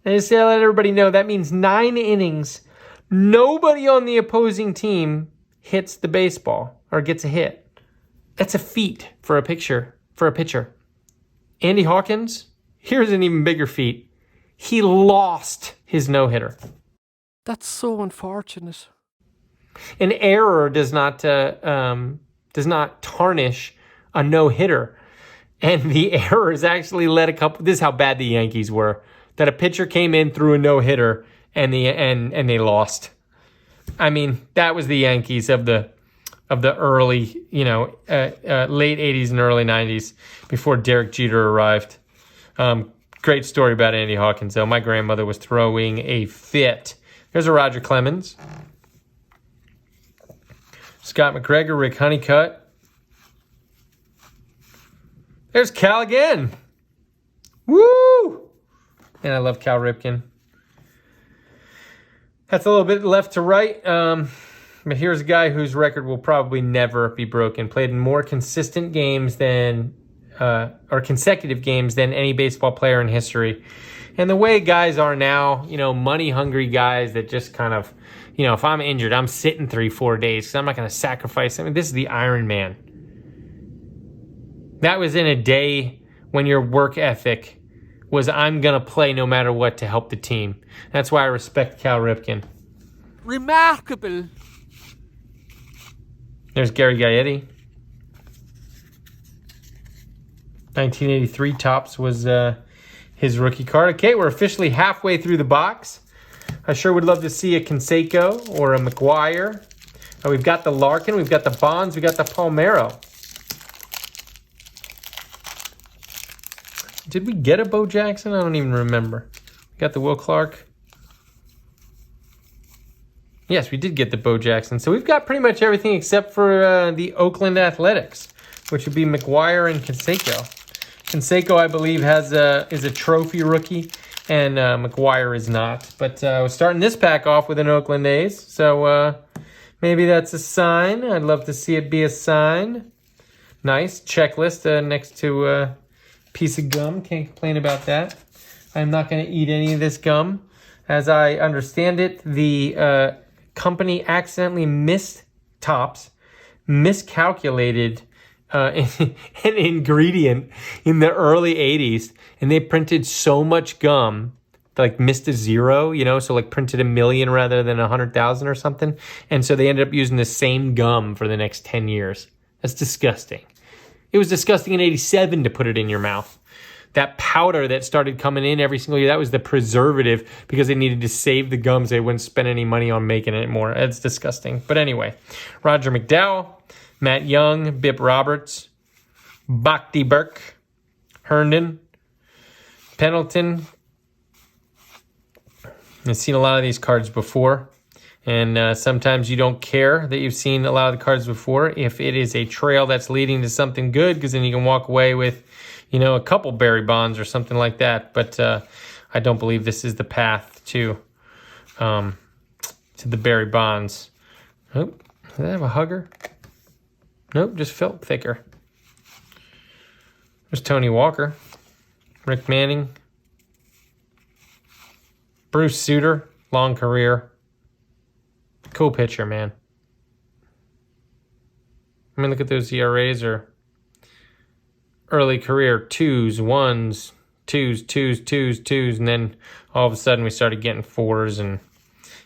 And just to let everybody know, that means 9 innings. Nobody on the opposing team hits the baseball or gets a hit. That's a feat for a pitcher. Andy Hawkins, here's an even bigger feat. He lost his no-hitter. That's so unfortunate. An error does not tarnish a no-hitter. And the errors actually led a couple. This is how bad the Yankees were. That a pitcher came in, threw a no-hitter, and they lost. I mean, that was the Yankees of the early, late 80s and early 90s before Derek Jeter arrived. Great story about Andy Hawkins, though. My grandmother was throwing a fit. There's a Roger Clemens. Scott McGregor, Rick Honeycutt. There's Cal again. Woo! And I love Cal Ripken. That's a little bit left to right. But here's a guy whose record will probably never be broken. Played in more consistent games than, or consecutive games than any baseball player in history. And the way guys are now, money-hungry guys that just kind of, if I'm injured, I'm sitting 3-4 days because I'm not going to sacrifice. I mean, this is the Iron Man. That was in a day when your work ethic was, I'm going to play no matter what to help the team. That's why I respect Cal Ripken. Remarkable. There's Gary Gaetti. 1983 Topps was his rookie card. Okay, we're officially halfway through the box. I sure would love to see a Canseco or a Mcguire. We've got the Larkin, we've got the Bonds, we've got the Pomero. Did we get a Bo Jackson? I don't even remember. We got the Will Clark. Yes, we did get the Bo Jackson. So we've got pretty much everything except for the Oakland Athletics, which would be Mcguire and Canseco. Canseco, I believe, is a trophy rookie, and Mcguire is not. But we're starting this pack off with an Oakland A's, so maybe that's a sign. I'd love to see it be a sign. Nice checklist next to piece of gum. Can't complain about that. I'm not going to eat any of this gum. As I understand it, the company accidentally miscalculated an ingredient in the early 80s, and they printed so much gum, like missed a zero, so like printed 1 million rather than 100,000 or something. And so they ended up using the same gum for the next 10 years. That's disgusting. It was disgusting in 87 to put it in your mouth. That powder that started coming in every single year, that was the preservative because they needed to save the gums. They wouldn't spend any money on making it more. It's disgusting. But anyway, Roger McDowell, Matt Young, Bip Roberts, Bhakti Burke, Herndon, Pendleton. I've seen a lot of these cards before. And sometimes you don't care that you've seen a lot of the cards before if it is a trail that's leading to something good, because then you can walk away with, a couple Barry Bonds or something like that. But I don't believe this is the path to the Barry Bonds. Oh, does that have a hugger? Nope, just felt thicker. There's Tony Walker, Rick Manning, Bruce Sutter, long career. Cool pitcher, man. I mean, look at those ERAs or early career 2s, 1s, 2s, 2s, 2s, 2s, and then all of a sudden we started getting 4s and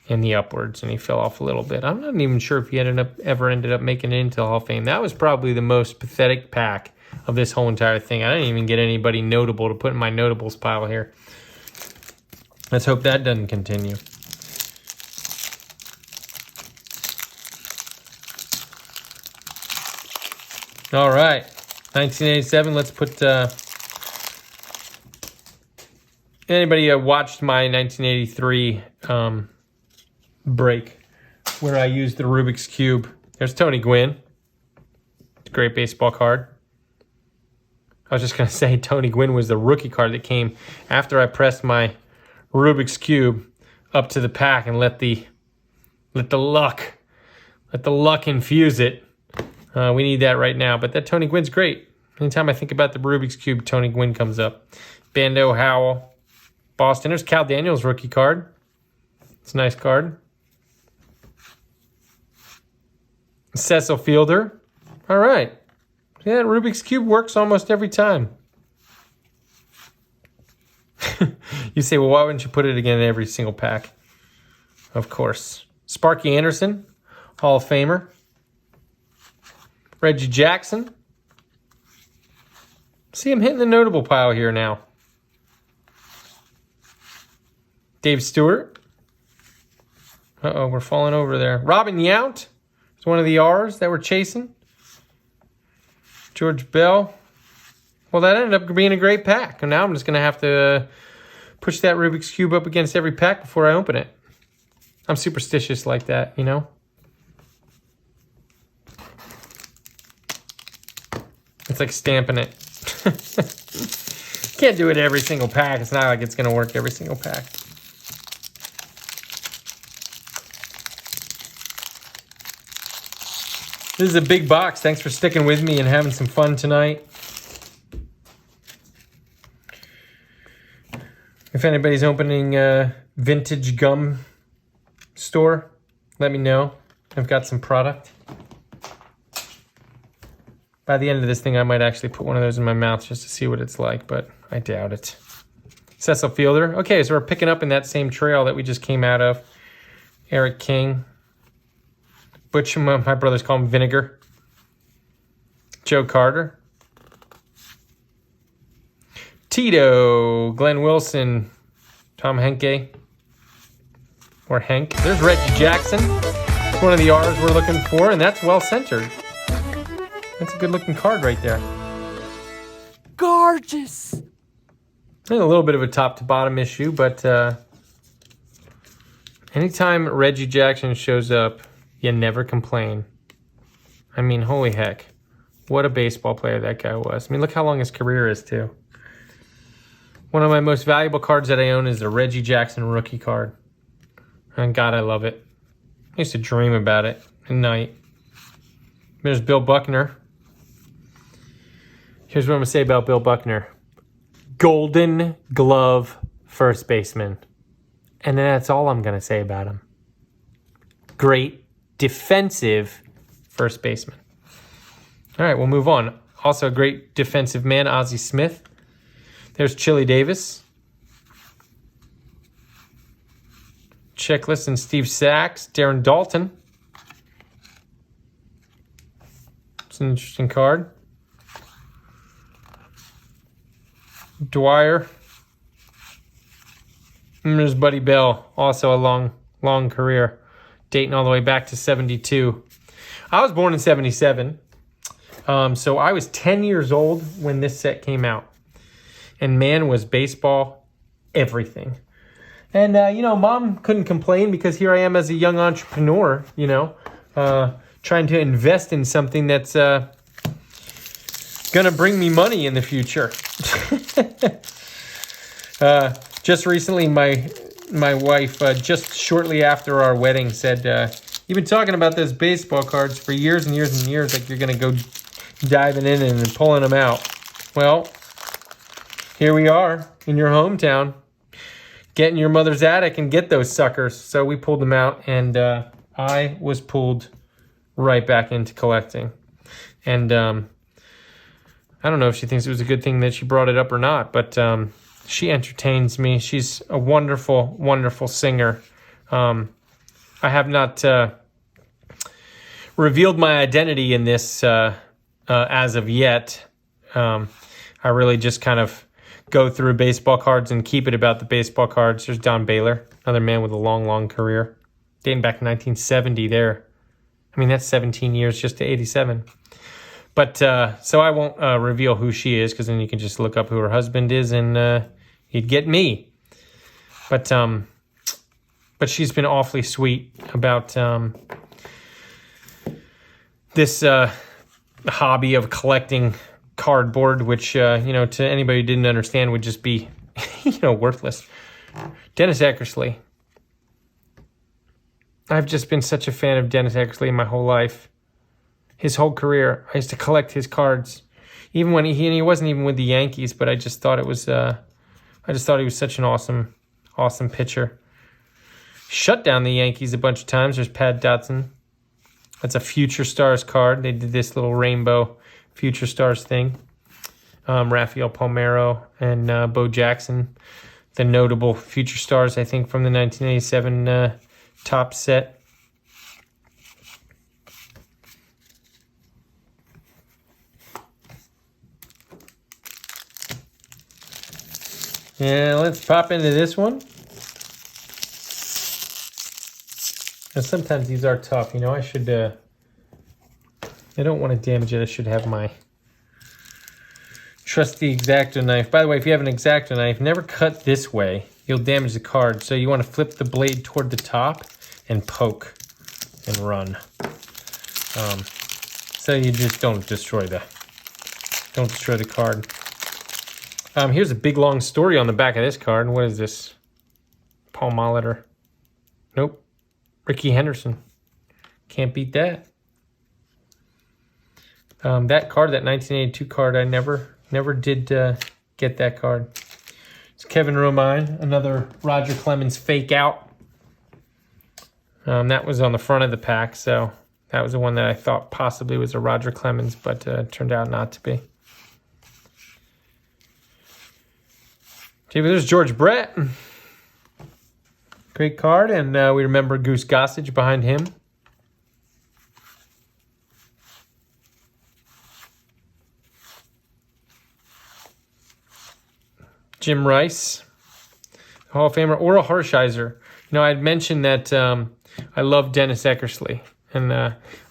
in the upwards, and he fell off a little bit. I'm not even sure if he ever ended up making it into the Hall of Fame. That was probably the most pathetic pack of this whole entire thing. I didn't even get anybody notable to put in my notables pile here. Let's hope that doesn't continue. All right, 1987. Let's put anybody watched my 1983 break where I used the Rubik's Cube. There's Tony Gwynn. It's a great baseball card. I was just going to say Tony Gwynn was the rookie card that came after I pressed my Rubik's Cube up to the pack and let the luck infuse it. We need that right now, but that Tony Gwynn's great. Anytime I think about the Rubik's Cube, Tony Gwynn comes up. Bando Howell, Boston. There's Cal Daniels rookie card. It's a nice card. Cecil Fielder. All right. Yeah, Rubik's Cube works almost every time. You say, well, why wouldn't you put it again in every single pack? Of course. Sparky Anderson, Hall of Famer. Reggie Jackson. See him hitting the notable pile here now. Dave Stewart. Uh-oh, we're falling over there. Robin Yount is one of the R's that we're chasing. George Bell. Well, that ended up being a great pack. And now I'm just going to have to push that Rubik's Cube up against every pack before I open it. I'm superstitious like that, It's like stamping it. Can't do it every single pack. It's not like it's going to work every single pack. This is a big box. Thanks for sticking with me and having some fun tonight. If anybody's opening a vintage gum store, let me know. I've got some product. By the end of this thing, I might actually put one of those in my mouth just to see what it's like, but I doubt it. Cecil Fielder. Okay, so we're picking up in that same trail that we just came out of. Eric King. Butch, my brothers call him Vinegar. Joe Carter. Tito. Glenn Wilson. Tom Henke. Or Henk. There's Reggie Jackson. It's one of the R's we're looking for, and that's well centered. That's a good looking card right there. Gorgeous. There's a little bit of a top to bottom issue, but anytime Reggie Jackson shows up, you never complain. I mean, holy heck. What a baseball player that guy was. I mean, look how long his career is, too. One of my most valuable cards that I own is the Reggie Jackson rookie card. And God, I love it. I used to dream about it at night. There's Bill Buckner. Here's what I'm going to say about Bill Buckner. Golden Glove first baseman. And that's all I'm going to say about him. Great defensive first baseman. All right, we'll move on. Also a great defensive man, Ozzie Smith. There's Chili Davis. Checklist and Steve Sachs. Darren Dalton. It's an interesting card. Dwyer. And there's Buddy Bell. Also a long career. Dating all the way back to 72. I was born in 77. So I was 10 years old when this set came out. And man, was baseball everything. And, Mom couldn't complain because here I am as a young entrepreneur, trying to invest in something that's going to bring me money in the future. Just recently, my wife, just shortly after our wedding, said, you've been talking about those baseball cards for years and years and years, like you're going to go diving in and pulling them out. Well, here we are in your hometown. Get in your mother's attic and get those suckers. So we pulled them out, and I was pulled right back into collecting. And I don't know if she thinks it was a good thing that she brought it up or not, but she entertains me. She's a wonderful, wonderful singer. I have not revealed my identity in this as of yet. I really just kind of go through baseball cards and keep it about the baseball cards. There's Don Baylor, another man with a long, long career. Dating back to 1970 there. I mean, that's 17 years just to 87. But, so I won't reveal who she is, because then you can just look up who her husband is and you'd get me. But she's been awfully sweet about this hobby of collecting cardboard, which, to anybody who didn't understand would just be, worthless. Dennis Eckersley. I've just been such a fan of Dennis Eckersley my whole life. His whole career, I used to collect his cards. Even when he wasn't even with the Yankees, but I just thought he was such an awesome pitcher. Shut down the Yankees a bunch of times. There's Pat Dotson. That's a Future Stars card. They did this little rainbow Future Stars thing. Rafael Pomero and Bo Jackson, the notable Future Stars, I think, from the 1987 top set. Yeah, let's pop into this one. And sometimes these are tough. I should... I don't want to damage it. I should have my trusty X-Acto knife. By the way, if you have an X-Acto knife, never cut this way. You'll damage the card. So you want to flip the blade toward the top and poke and run. So you just don't destroy the card. Here's a big long story on the back of this card. What is this? Paul Molitor. Nope. Ricky Henderson. Can't beat that. That card, that 1982 card, I never did get that card. It's Kevin Romine, another Roger Clemens fake out. That was on the front of the pack, so that was the one that I thought possibly was a Roger Clemens, but turned out not to be. Okay, but there's George Brett. Great card, and we remember Goose Gossage behind him. Jim Rice, Hall of Famer. Oral Hershiser. I'd mentioned that I love Dennis Eckersley, and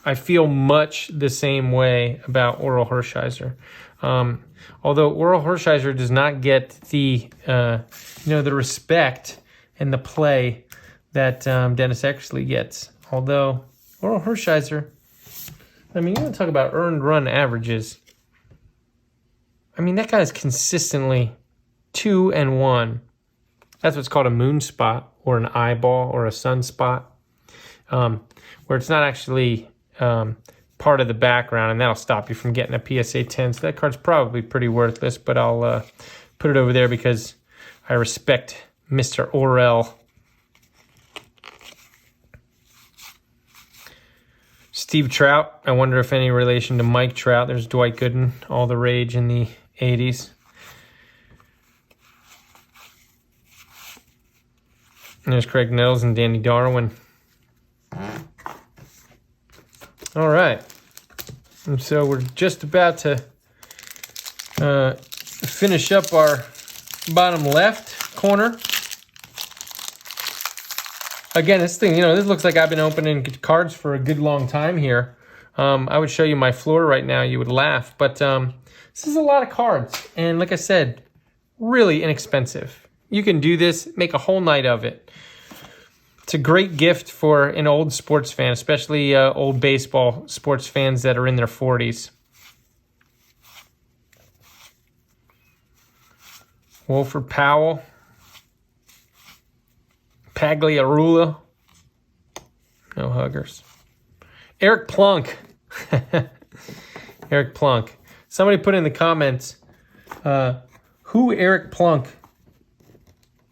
I feel much the same way about Oral Hershiser. Although Oral Hershiser does not get the the respect and the play that Dennis Eckersley gets. Although Oral Hershiser, you want to talk about earned run averages. That guy's consistently 2 and 1. That's what's called a moon spot or an eyeball or a sunspot, where it's not actually part of the background, and that'll stop you from getting a PSA 10. So that card's probably pretty worthless, but I'll put it over there because I respect Mr. Orel. Steve Trout. I wonder if any relation to Mike Trout. There's Dwight Gooden, all the rage in the 80s. And there's Craig Nettles and Danny Darwin. All right. And so we're just about to finish up our bottom left corner. Again, this thing, this looks like I've been opening cards for a good long time here. I would show you my floor right now. You would laugh. But this is a lot of cards. And like I said, really inexpensive. You can do this, make a whole night of it. It's a great gift for an old sports fan, especially old baseball sports fans that are in their 40s. Wolford Powell. Pagliarula. No huggers. Eric Plunk. Eric Plunk. Somebody put in the comments who Eric Plunk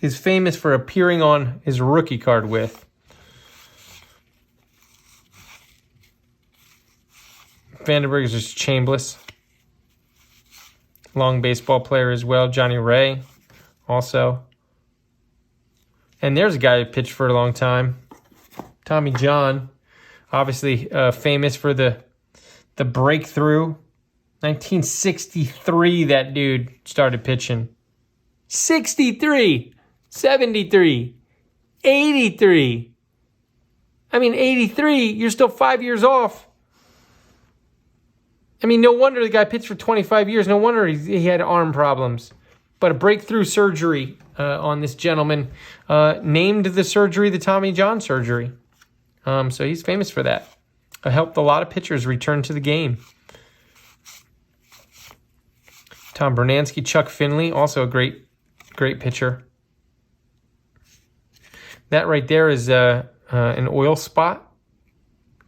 is famous for appearing on his rookie card with. Vandenberg is Chambliss. Long baseball player as well. Johnny Ray also. And there's a guy who pitched for a long time. Tommy John. Obviously famous for the breakthrough. 1963 that dude started pitching. 63, 73, 83. I mean, 83, you're still 5 years off. I mean, no wonder the guy pitched for 25 years. No wonder he had arm problems. But a breakthrough surgery on this gentleman, named the surgery the Tommy John surgery. So he's famous for that. Helped a lot of pitchers return to the game. Tom Bernansky, Chuck Finley, also a great pitcher. That right there is an oil spot.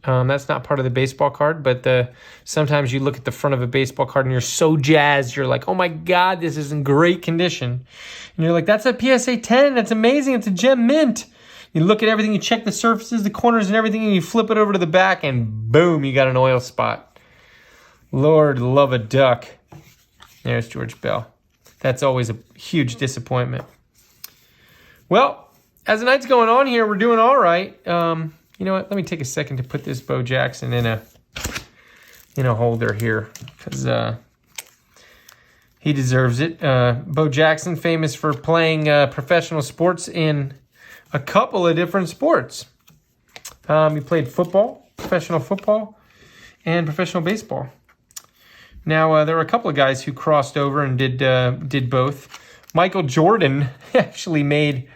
That's not part of the baseball card, but sometimes you look at the front of a baseball card and you're so jazzed. You're like, oh my God, this is in great condition. And you're like, that's a PSA 10. That's amazing. It's a gem mint. You look at everything, you check the surfaces, the corners and everything, and you flip it over to the back and boom, you got an oil spot. Lord love a duck. There's George Bell. That's always a huge disappointment. Well, as the night's going on here, we're doing all right. You know what? Let me take a second to put this Bo Jackson in a holder here because he deserves it. Bo Jackson, famous for playing professional sports in a couple of different sports. He played football, professional football, and professional baseball. Now, there were a couple of guys who crossed over and did both. Michael Jordan actually made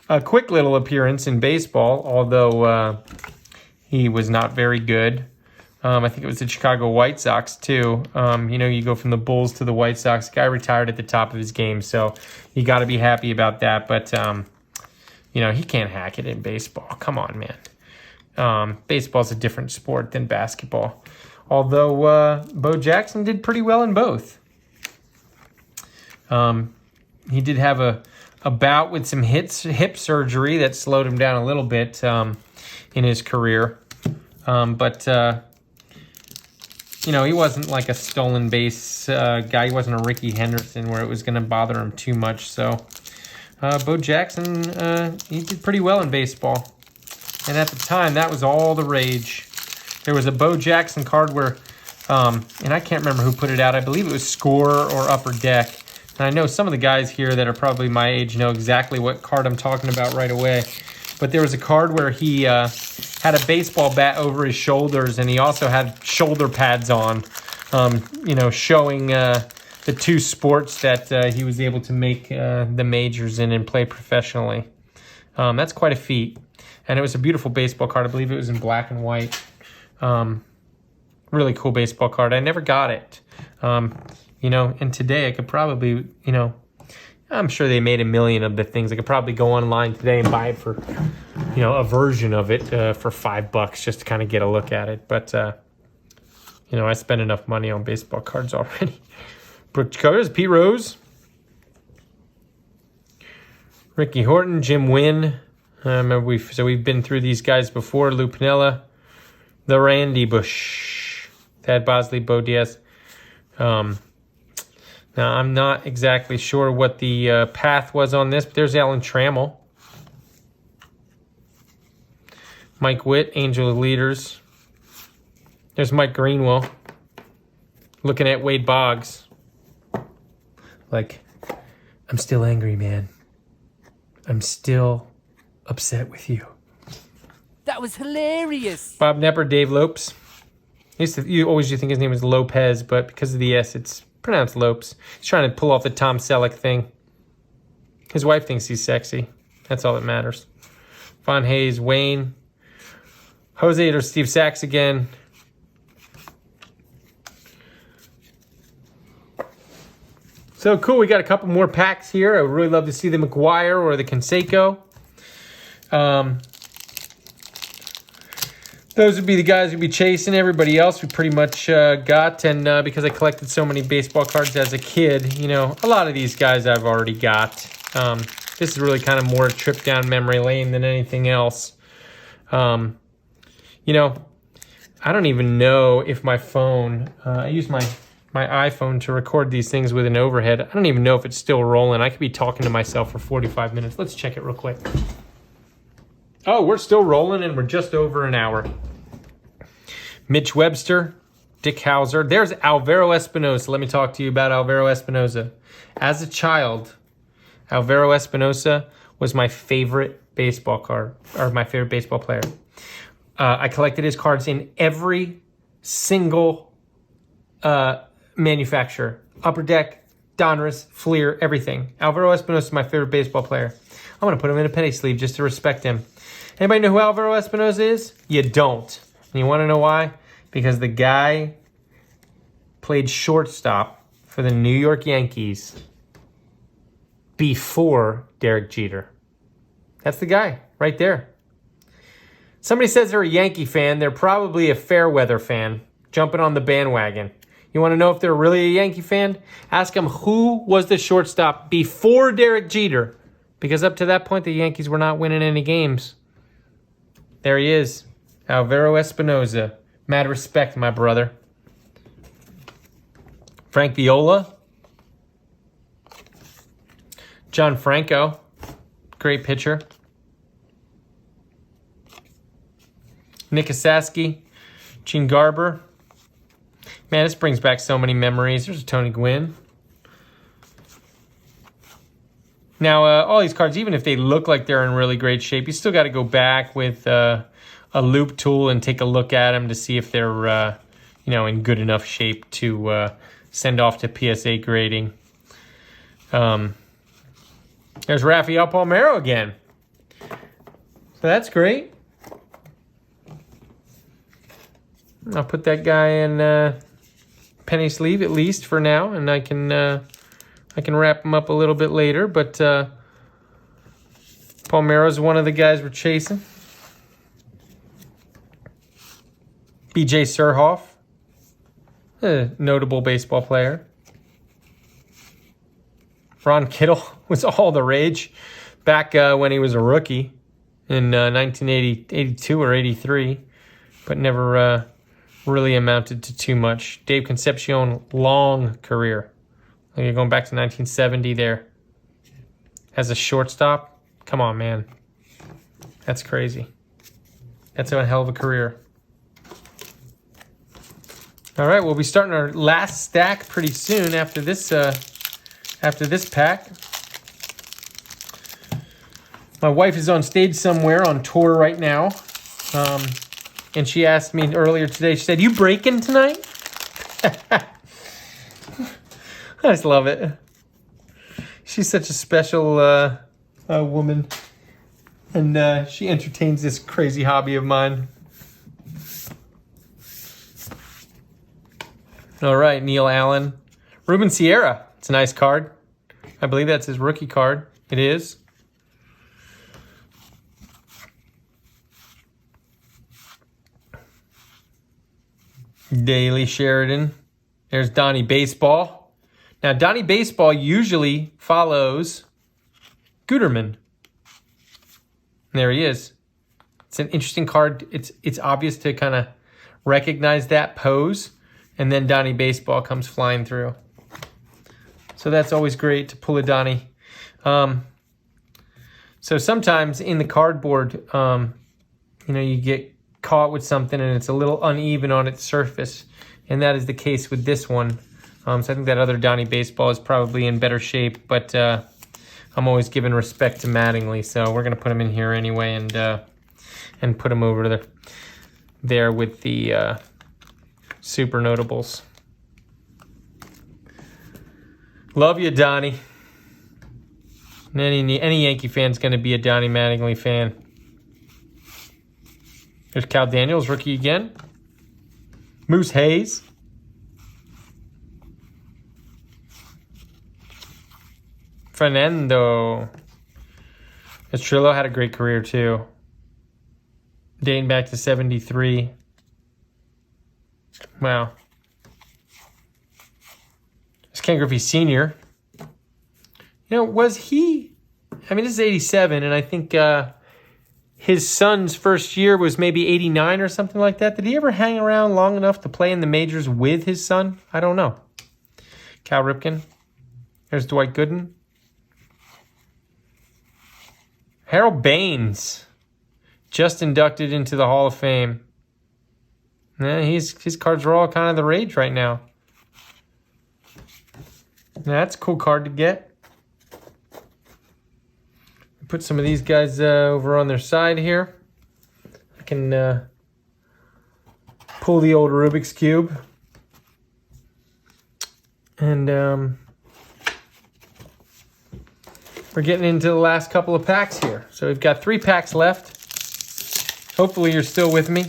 a quick little appearance in baseball, although he was not very good. I think it was the Chicago White Sox, too. You go from the Bulls to the White Sox. The guy retired at the top of his game, so you got to be happy about that. But, he can't hack it in baseball. Come on, man. Baseball's a different sport than basketball. Although Bo Jackson did pretty well in both. He did have a bout with some hip surgery that slowed him down a little bit in his career. But he wasn't like a stolen base guy. He wasn't a Ricky Henderson where it was going to bother him too much. So Bo Jackson, he did pretty well in baseball. And at the time, that was all the rage. There was a Bo Jackson card where, and I can't remember who put it out. I believe it was Score or Upper Deck. And I know some of the guys here that are probably my age know exactly what card I'm talking about right away. But there was a card where he had a baseball bat over his shoulders, and he also had shoulder pads on, showing the two sports that he was able to make the majors in and play professionally. That's quite a feat. And it was a beautiful baseball card. I believe it was in black and white. Really cool baseball card. I never got it. And today I could probably, I'm sure they made a million of the things. I could probably go online today and buy it for, a version of it for $5 just to kind of get a look at it. But, I spent enough money on baseball cards already. Brooke Dakota, Pete Rose. Ricky Horton, Jim Wynn. Remember we've been through these guys before. Lou Piniella, the Randy Bush, Thad Bosley, Bo Diaz. Now I'm not exactly sure what the path was on this, but there's Alan Trammell, Mike Witt, Angel of Leaders. There's Mike Greenwell, looking at Wade Boggs. Like, I'm still angry, man. I'm still upset with you. That was hilarious. Bob Nepper, Dave Lopes. You always think his name was Lopez, but because of the S, it's pronounced Lopes. He's trying to pull off the Tom Selleck thing. His wife thinks he's sexy. That's all that matters. Von Hayes, Wayne. Jose or Steve Sachs again. So cool, we got a couple more packs here. I would really love to see the Mcguire or the Canseco. Those would be the guys we'd be chasing. Everybody else we pretty much got. And because I collected so many baseball cards as a kid, you know, a lot of these guys I've already got. This is really kind of more a trip down memory lane than anything else. You know, I don't even know if my phone, I use my iPhone to record these things with an overhead. I don't even know if it's still rolling. I could be talking to myself for 45 minutes. Let's check it real quick. Oh, we're still rolling and we're just over an hour. Mitch Webster, Dick Hauser. There's Alvaro Espinosa. Let me talk to you about Alvaro Espinosa. As a child, Alvaro Espinosa was my favorite baseball card, or my favorite baseball player. I collected his cards in every single manufacturer. Upper Deck, Donruss, Fleer, everything. Alvaro Espinosa is my favorite baseball player. I'm going to put him in a penny sleeve just to respect him. Anybody know who Alvaro Espinosa is? You don't. And you want to know why? Because the guy played shortstop for the New York Yankees before Derek Jeter. That's the guy right there. Somebody says they're a Yankee fan. They're probably a Fairweather fan jumping on the bandwagon. You want to know if they're really a Yankee fan? Ask them who was the shortstop before Derek Jeter. Because up to that point, the Yankees were not winning any games. There he is. Alvaro Espinosa. Mad respect, my brother. Frank Viola. John Franco. Great pitcher. Nick Asaski. Gene Garber. Man, this brings back so many memories. There's Tony Gwynn. Now, all these cards, even if they look like they're in really great shape, you still got to go back with a loop tool and take a look at them to see if they're, in good enough shape to send off to PSA grading. There's Rafael Pomero again. So that's great. I'll put that guy in penny sleeve at least for now, and I can wrap him up a little bit later. But Pomero's one of the guys we're chasing. B.J. Surhoff, a notable baseball player. Ron Kittle was all the rage back when he was a rookie in 1982 or 83, but never really amounted to too much. Dave Concepcion, long career. You're going back to 1970 there. As a shortstop? Come on, man. That's crazy. That's a hell of a career. All right, we'll be starting our last stack pretty soon after this pack. My wife is on stage somewhere on tour right now. And she asked me earlier today, she said, "You breaking tonight?" I just love it. She's such a special woman. And she entertains this crazy hobby of mine. All right, Neil Allen. Ruben Sierra. It's a nice card. I believe that's his rookie card. It is. Daily Sheridan. There's Donnie Baseball. Now, Donnie Baseball usually follows Guterman And there he is. It's an interesting card. It's obvious to kind of recognize that pose, and then Donnie Baseball comes flying through. So that's always great to pull a Donnie. So sometimes in the cardboard, you get caught with something and it's a little uneven on its surface, and that is the case with this one. So I think that other Donnie Baseball is probably in better shape, but I'm always giving respect to Mattingly, so we're going to put him in here anyway and put him over there with the super notables. Love you, Donnie. Any Yankee fan's going to be a Donnie Mattingly fan. There's Cal Daniels, rookie again. Moose Hayes. Fernando. Estrillo had a great career too. Dating back to 73. Wow. It's Ken Griffey Sr. Was he... this is 87, and I think his son's first year was maybe 89 or something like that. Did he ever hang around long enough to play in the majors with his son? I don't know. Cal Ripken. There's Dwight Gooden. Harold Baines. Just inducted into the Hall of Fame. Yeah, his cards are all kind of the rage right now. That's a cool card to get. Put some of these guys over on their side here. I can pull the old Rubik's Cube. And we're getting into the last couple of packs here. So we've got 3 packs left. Hopefully you're still with me.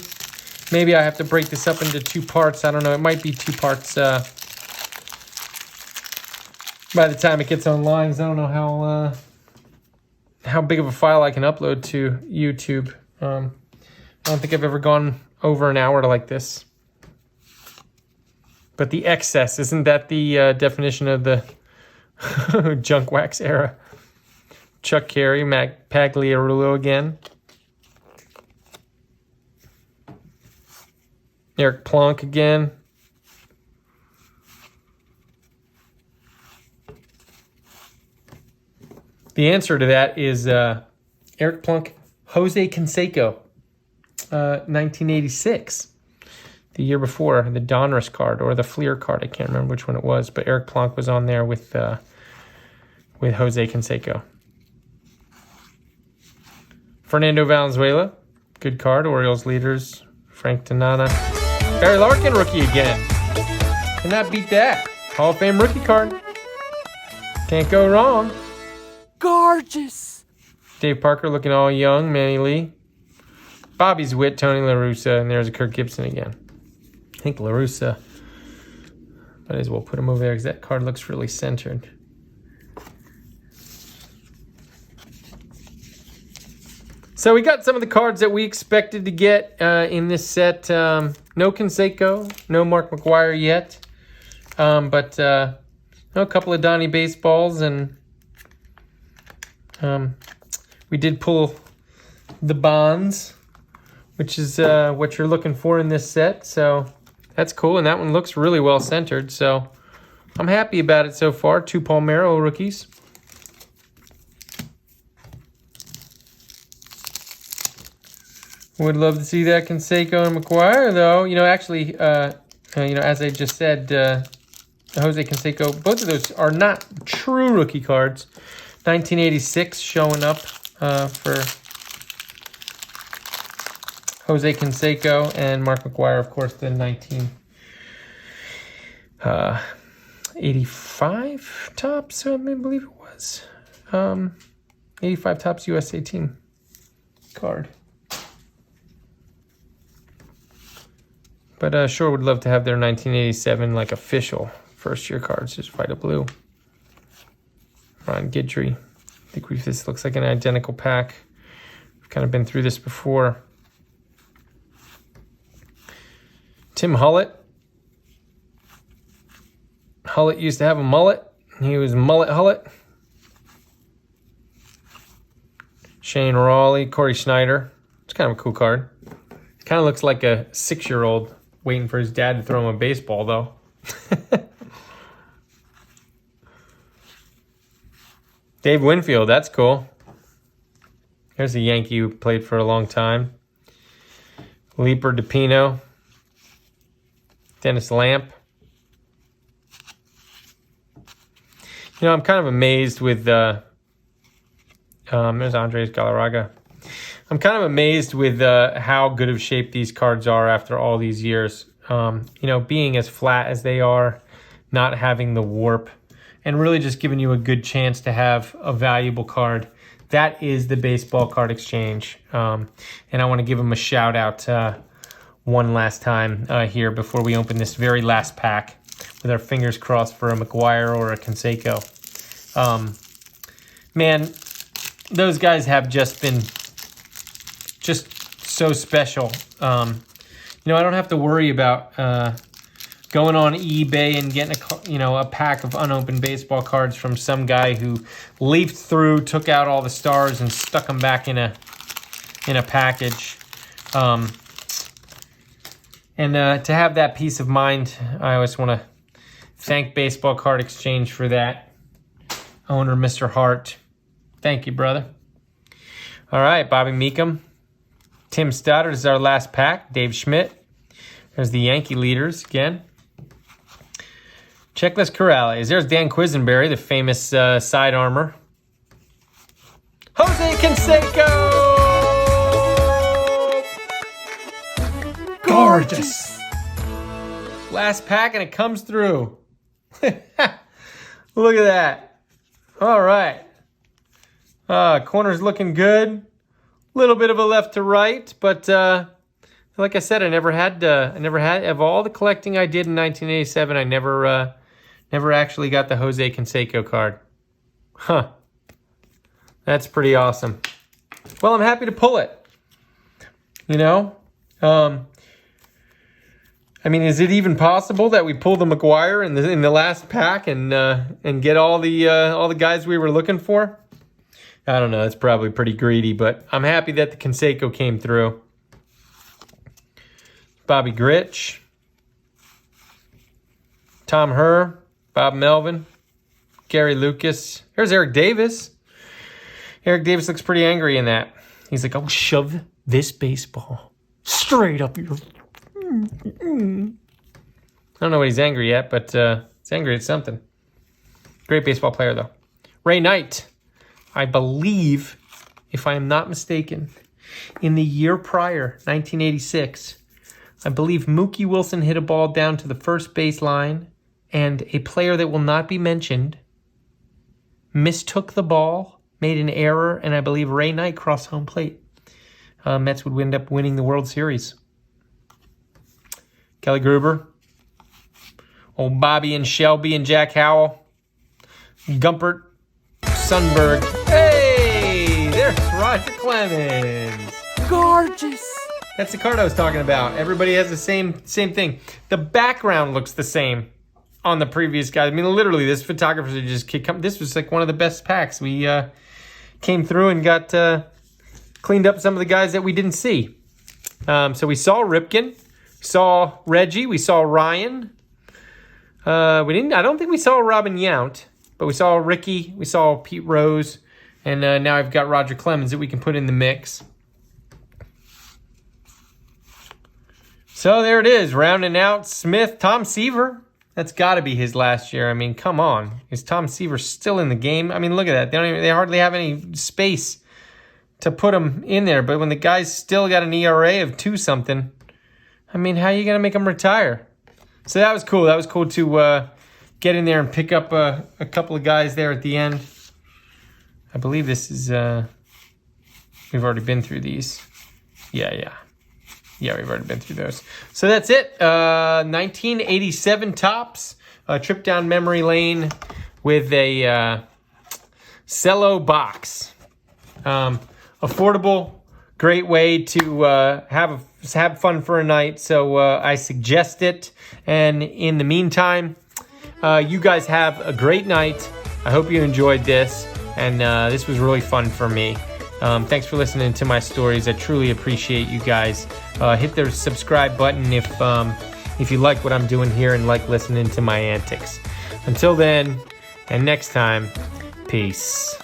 Maybe I have to break this up into 2 parts. I don't know. It might be 2 parts by the time it gets online. I don't know how big of a file I can upload to YouTube. I don't think I've ever gone over an hour like this. But the excess, isn't that the definition of the junk wax era? Chuck Carey, Pagliarulo again. Eric Plunk again. The answer to that is Eric Plunk, Jose Canseco, 1986. The year before, the Donruss card or the Fleer card. I can't remember which one it was, but Eric Plunk was on there with Jose Canseco. Fernando Valenzuela, good card. Orioles leaders, Frank Tanana. Barry Larkin, rookie again. Cannot beat that. Hall of Fame rookie card. Can't go wrong. Gorgeous. Dave Parker looking all young. Manny Lee. Bobby's Witt, Tony La Russa, and there's a Kirk Gibson again. I think La Russa, might as well put him over there because that card looks really centered. So we got some of the cards that we expected to get in this set. No Canseco, no Mark Mcguire yet, but a couple of Donnie Baseballs, and we did pull the Bonds, which is what you're looking for in this set. So that's cool, and that one looks really well centered. So I'm happy about it so far. 2 Pomero rookies. Would love to see that Canseco and Mcguire, though. Actually, as I just said, Jose Canseco, both of those are not true rookie cards. 1986 showing up for Jose Canseco, and Mark Mcguire, of course, the 1985 Topps, I believe it was. 85 Topps USA team card. But sure would love to have their 1987 official first year cards, just Vita Blue. Ron Guidry. I think this looks like an identical pack. We've kind of been through this before. Tim Hullett. Hullett used to have a mullet. He was Mullet Hullett. Shane Rawley, Corey Schneider. It's kind of a cool card. Kind of looks like a 6-year-old waiting for his dad to throw him a baseball, though. Dave Winfield, that's cool. There's a Yankee who played for a long time. Leaper DePino. Dennis Lamp. You know, I'm kind of amazed with... there's Andres Galarraga. I'm kind of amazed with how good of shape these cards are after all these years. You know, being as flat as they are, not having the warp, and really just giving you a good chance to have a valuable card. That is the baseball card exchange. And I want to give them a shout out one last time here before we open this very last pack with our fingers crossed for a Mcguire or a Canseco. Man, those guys have just been so special. You know, I don't have to worry about going on eBay and getting a pack of unopened baseball cards from some guy who leafed through, took out all the stars, and stuck them back in a package. And to have that peace of mind, I always want to thank Baseball Card Exchange for that. Owner, Mr. Hart. Thank you, brother. All right, Bobby Meekum. Tim Stoddard is our last pack. Dave Schmidt. There's the Yankee leaders again. Checklist Corrales. There's Dan Quisenberry, the famous side armor. Jose Canseco! Gorgeous. Last pack and it comes through. Look at that. All right. Corner's looking good. Little bit of a left to right, but like I said, I never had of all the collecting I did in 1987. I never actually got the Jose Canseco card. Huh. That's pretty awesome. Well, I'm happy to pull it. You know, I mean, is it even possible that we pull the Mcguire in the last pack and get all the guys we were looking for? I don't know. It's probably pretty greedy, but I'm happy that the Canseco came through. Bobby Grich, Tom Herr, Bob Melvin, Gary Lucas. Here's Eric Davis. Eric Davis looks pretty angry in that. He's like, "I'll shove this baseball straight up your..." I don't know what he's angry at, but he's angry at something. Great baseball player, though. Ray Knight. I believe, if I am not mistaken, in the year prior, 1986, I believe Mookie Wilson hit a ball down to the first base line, and a player that will not be mentioned mistook the ball, made an error, and I believe Ray Knight crossed home plate. Mets would end up winning the World Series. Kelly Gruber. Old Bobby and Shelby and Jack Howell. Gumpert. Sundberg. Hey, there's Roger Clemens. Gorgeous. That's the card I was talking about. Everybody has the same thing. The background looks the same on the previous guy. I mean, literally, this photographer just come. This was like one of the best packs. We came through and got cleaned up some of the guys that we didn't see. So we saw Ripken, we saw Reggie, we saw Ryan. I don't think we saw Robin Yount. But we saw Ricky, we saw Pete Rose, and now I've got Roger Clemens that we can put in the mix. So there it is, rounding out Smith, Tom Seaver. That's got to be his last year. I mean, come on. Is Tom Seaver still in the game? I mean, look at that. They hardly have any space to put him in there. But when the guy's still got an ERA of 2-something, I mean, how are you going to make him retire? So that was cool. That was cool to... get in there and pick up a couple of guys there at the end. I believe this is... we've already been through these. Yeah, we've already been through those. So that's it. 1987 Topps. A trip down memory lane with a Cello Box. Affordable. Great way to have fun for a night. So I suggest it. And in the meantime... you guys have a great night. I hope you enjoyed this, and this was really fun for me. Thanks for listening to my stories. I truly appreciate you guys. Hit the subscribe button if you like what I'm doing here and like listening to my antics. Until then, and next time, peace.